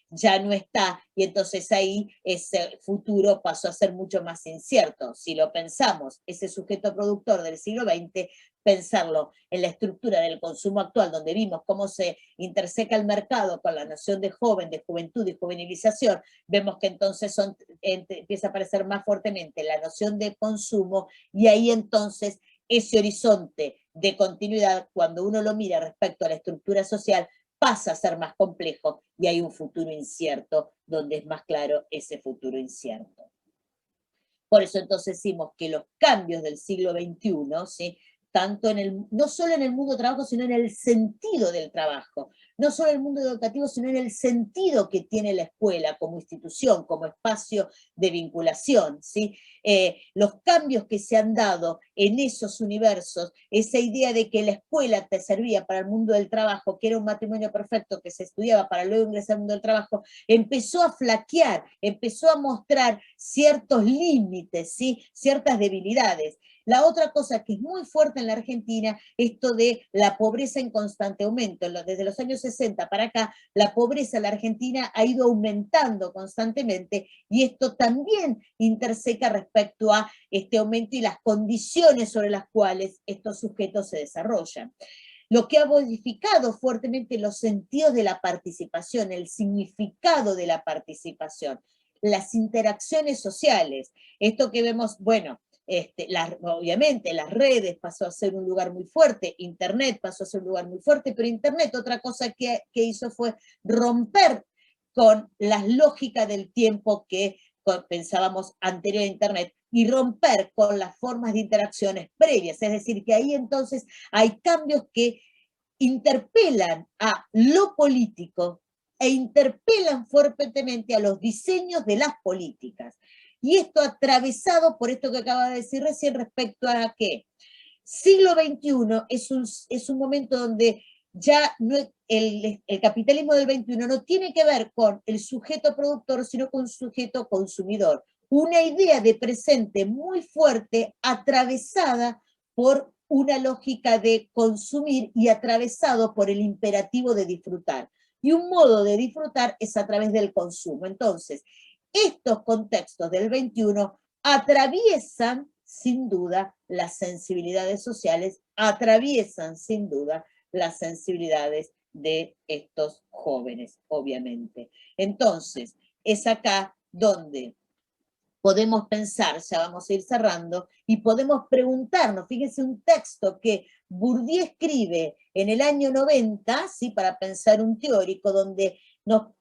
ya no está, y entonces ahí ese futuro pasó a ser mucho más incierto. Si lo pensamos, ese sujeto productor del siglo XX, pensarlo en la estructura del consumo actual, donde vimos cómo se interseca el mercado con la noción de joven, de juventud y juvenilización, vemos que entonces empieza a aparecer más fuertemente la noción de consumo, y ahí entonces ese horizonte de continuidad, cuando uno lo mira respecto a la estructura social, pasa a ser más complejo y hay un futuro incierto donde es más claro ese futuro incierto. Por eso entonces decimos que los cambios del siglo XXI, ¿sí? Tanto no solo en el mundo del trabajo, sino en el sentido del trabajo, no solo en el mundo educativo, sino en el sentido que tiene la escuela como institución, como espacio de vinculación, ¿sí? Los cambios que se han dado en esos universos, esa idea de que la escuela te servía para el mundo del trabajo, que era un matrimonio perfecto que se estudiaba para luego ingresar al mundo del trabajo, empezó a flaquear, empezó a mostrar ciertos límites, ¿sí? Ciertas debilidades. La otra cosa que es muy fuerte en la Argentina, esto de la pobreza en constante aumento. Desde los años 60 para acá, la pobreza en la Argentina ha ido aumentando constantemente, y esto también interseca respecto a este aumento y las condiciones sobre las cuales estos sujetos se desarrollan. Lo que ha modificado fuertemente los sentidos de la participación, el significado de la participación, las interacciones sociales. Esto que vemos, bueno, obviamente las redes pasó a ser un lugar muy fuerte, Internet pasó a ser un lugar muy fuerte, pero Internet otra cosa que hizo fue romper con las lógicas del tiempo que pensábamos anterior a Internet, y romper con las formas de interacciones previas. Es decir, que ahí entonces hay cambios que interpelan a lo político e interpelan fuertemente a los diseños de las políticas. Y esto atravesado por esto que acaba de decir recién respecto a que siglo XXI es un momento donde ya no, el capitalismo del XXI no tiene que ver con el sujeto productor, sino con el sujeto consumidor. Una idea de presente muy fuerte, atravesada por una lógica de consumir y atravesado por el imperativo de disfrutar. Y un modo de disfrutar es a través del consumo. Entonces, estos contextos del XXI atraviesan, sin duda, las sensibilidades sociales, atraviesan, sin duda, las sensibilidades de estos jóvenes, obviamente. Entonces, es acá donde podemos pensar, ya vamos a ir cerrando, y podemos preguntarnos, fíjense un texto que Bourdieu escribe en el año 90, ¿sí? Para pensar un teórico, donde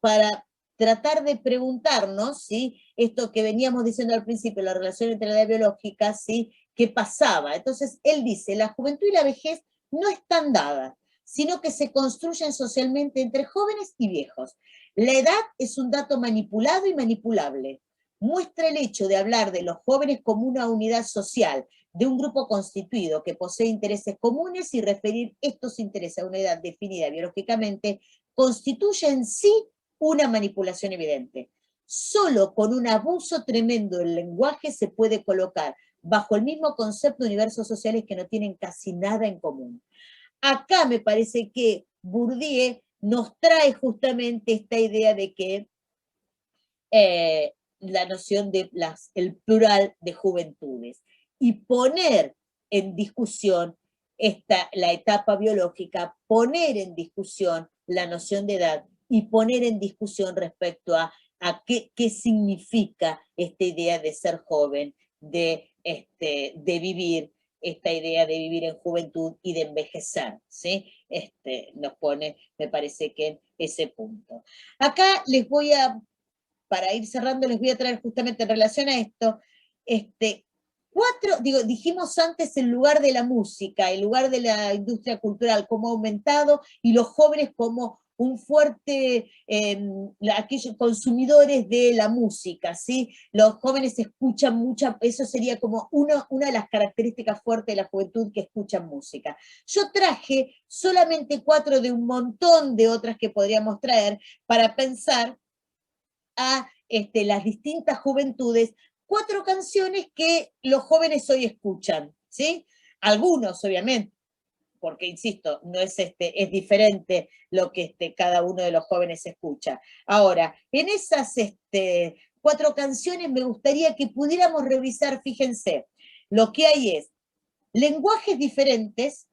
para tratar de preguntarnos, ¿sí? Esto que veníamos diciendo al principio, la relación entre la edad biológica, ¿sí? ¿Qué pasaba? Entonces, él dice, la juventud y la vejez no están dadas, sino que se construyen socialmente entre jóvenes y viejos. La edad es un dato manipulado y manipulable. Muestra el hecho de hablar de los jóvenes como una unidad social, de un grupo constituido que posee intereses comunes y referir estos intereses a una edad definida biológicamente constituye en sí una manipulación evidente. Solo con un abuso tremendo del lenguaje se puede colocar bajo el mismo concepto de universos sociales que no tienen casi nada en común. Acá me parece que Bourdieu nos trae justamente esta idea de que la noción de el plural de juventudes y poner en discusión la etapa biológica, poner en discusión la noción de edad y poner en discusión respecto a qué significa esta idea de ser joven, de vivir, esta idea de vivir en juventud y de envejecer, ¿sí? Nos pone, me parece que en ese punto. Acá les voy a, para ir cerrando, les voy a traer justamente en relación a esto, dijimos antes el lugar de la música, el lugar de la industria cultural, cómo ha aumentado, y los jóvenes como un fuerte, aquellos consumidores de la música, ¿sí? Los jóvenes escuchan mucha, eso sería como una de las características fuertes de la juventud, que escuchan música. Yo traje solamente 4 de un montón de otras que podríamos traer para pensar a las distintas juventudes, 4 canciones que los jóvenes hoy escuchan, ¿sí? Algunos, obviamente, porque, insisto, no es, es diferente lo que cada uno de los jóvenes escucha. Ahora, en esas 4 canciones me gustaría que pudiéramos revisar, fíjense, lo que hay es lenguajes diferentes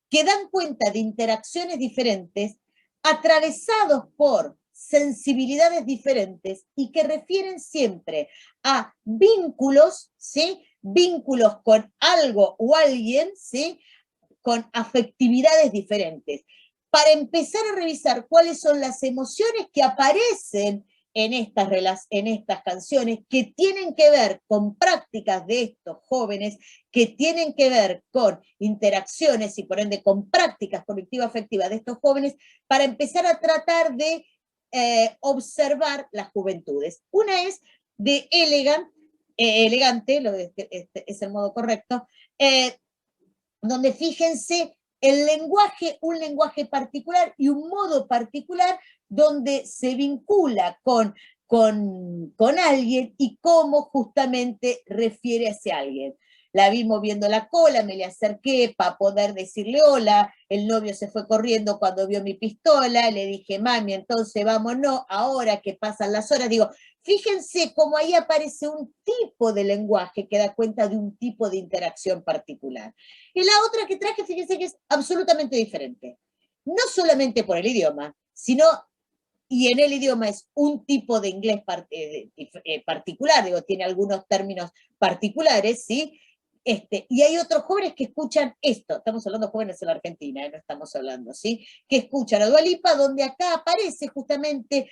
que dan cuenta de interacciones diferentes, atravesados por sensibilidades diferentes y que refieren siempre a vínculos, ¿sí? Vínculos con algo o alguien, ¿sí? Con afectividades diferentes. Para empezar a revisar cuáles son las emociones que aparecen en estas canciones, que tienen que ver con prácticas de estos jóvenes, que tienen que ver con interacciones y por ende con prácticas colectivo-afectivas de estos jóvenes, para empezar a tratar de observar las juventudes. Una es de elegante, es el modo correcto, donde fíjense el lenguaje, un lenguaje particular y un modo particular donde se vincula con alguien y cómo justamente refiere a ese alguien. La vi moviendo la cola, me le acerqué para poder decirle hola, el novio se fue corriendo cuando vio mi pistola, le dije, mami, entonces vámonos, ahora que pasan las horas, digo, fíjense cómo ahí aparece un tipo de lenguaje que da cuenta de un tipo de interacción particular. Y la otra que traje, fíjense que es absolutamente diferente. No solamente por el idioma, sino, y en el idioma es un tipo de inglés particular, digo, tiene algunos términos particulares, ¿sí? Y hay otros jóvenes que escuchan esto, estamos hablando de jóvenes en la Argentina, no estamos hablando, ¿sí? Que escuchan a Dua Lipa, donde acá aparece justamente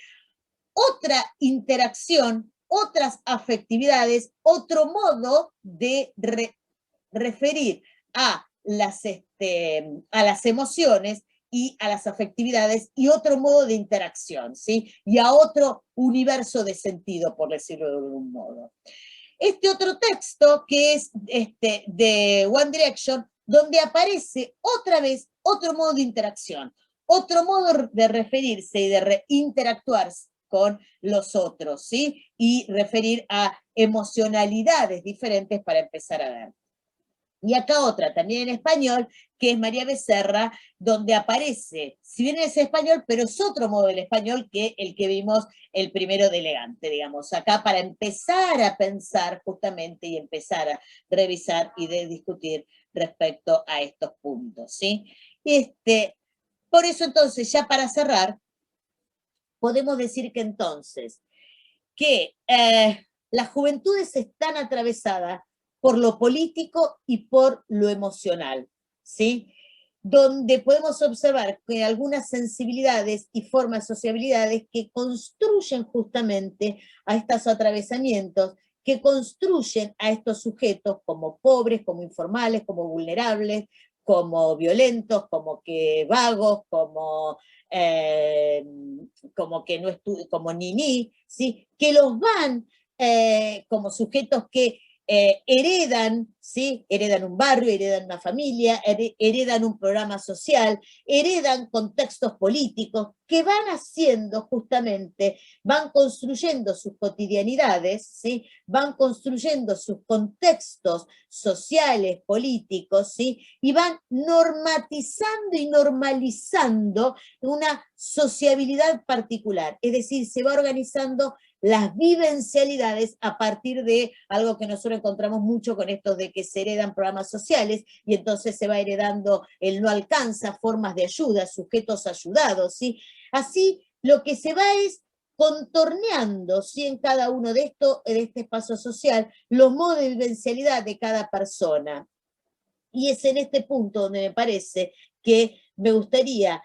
otra interacción, otras afectividades, otro modo de referir a a las emociones y a las afectividades y otro modo de interacción, ¿sí? Y a otro universo de sentido, por decirlo de algún modo. Este otro texto, que es de One Direction, donde aparece otra vez otro modo de interacción, otro modo de referirse y de interactuar con los otros, ¿sí? Y referir a emocionalidades diferentes para empezar a ver. Y acá otra, también en español, que es María Becerra, donde aparece, si bien es español, pero es otro modo del español que el que vimos el primero de elegante, digamos, acá para empezar a pensar justamente y empezar a revisar y de discutir respecto a estos puntos, ¿sí? Por eso entonces, ya para cerrar, podemos decir que entonces, que las juventudes están atravesadas por lo político y por lo emocional, ¿sí? Donde podemos observar que algunas sensibilidades y formas de sociabilidades que construyen justamente a estos atravesamientos, que construyen a estos sujetos como pobres, como informales, como vulnerables, como violentos, como que vagos, como que no como niní, ¿sí? Que los van como sujetos que heredan, ¿sí? Heredan un barrio, heredan una familia, heredan un programa social, heredan contextos políticos que van haciendo justamente, van construyendo sus cotidianidades, ¿sí? Van construyendo sus contextos sociales, políticos, ¿sí? Y van normatizando y normalizando una sociabilidad particular, es decir, se va organizando las vivencialidades a partir de algo que nosotros encontramos mucho con esto de que se heredan programas sociales y entonces se va heredando el no alcanza, formas de ayuda, sujetos ayudados, ¿sí? Así lo que se va es contorneando, ¿sí? En cada uno de este espacio social, los modos de vivencialidad de cada persona. Y es en este punto donde me parece que me gustaría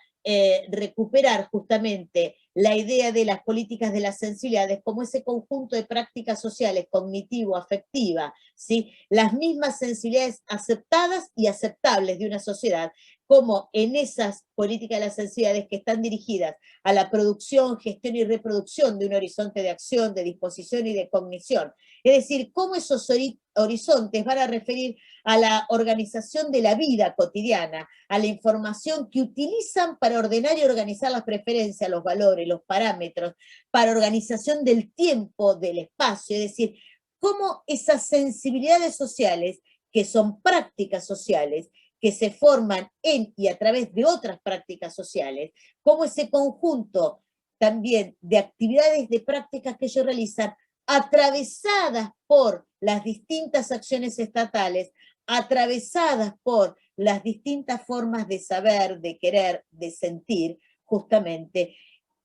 recuperar justamente la idea de las políticas de las sensibilidades como ese conjunto de prácticas sociales, cognitivo-afectiva, ¿sí? Las mismas sensibilidades aceptadas y aceptables de una sociedad, como en esas políticas de las sensibilidades que están dirigidas a la producción, gestión y reproducción de un horizonte de acción, de disposición y de cognición. Es decir, cómo esos horizontes van a referir a la organización de la vida cotidiana, a la información que utilizan para ordenar y organizar las preferencias, los valores, los parámetros, para organización del tiempo, del espacio, es decir, cómo esas sensibilidades sociales, que son prácticas sociales, que se forman en y a través de otras prácticas sociales, cómo ese conjunto también de actividades, de prácticas que ellos realizan, atravesadas por las distintas acciones estatales, atravesadas por las distintas formas de saber, de querer, de sentir, justamente,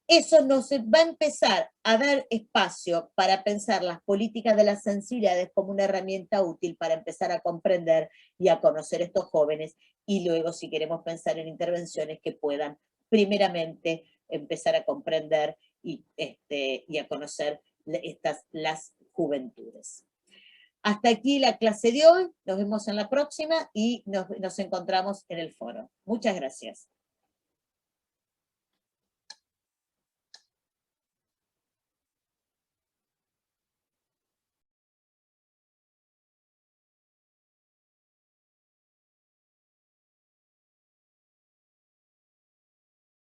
eso nos va a empezar a dar espacio para pensar las políticas de las sensibilidades como una herramienta útil para empezar a comprender y a conocer a estos jóvenes y luego si queremos pensar en intervenciones que puedan primeramente empezar a comprender y a conocer las juventudes. Hasta aquí la clase de hoy, nos vemos en la próxima y nos encontramos en el foro. Muchas gracias.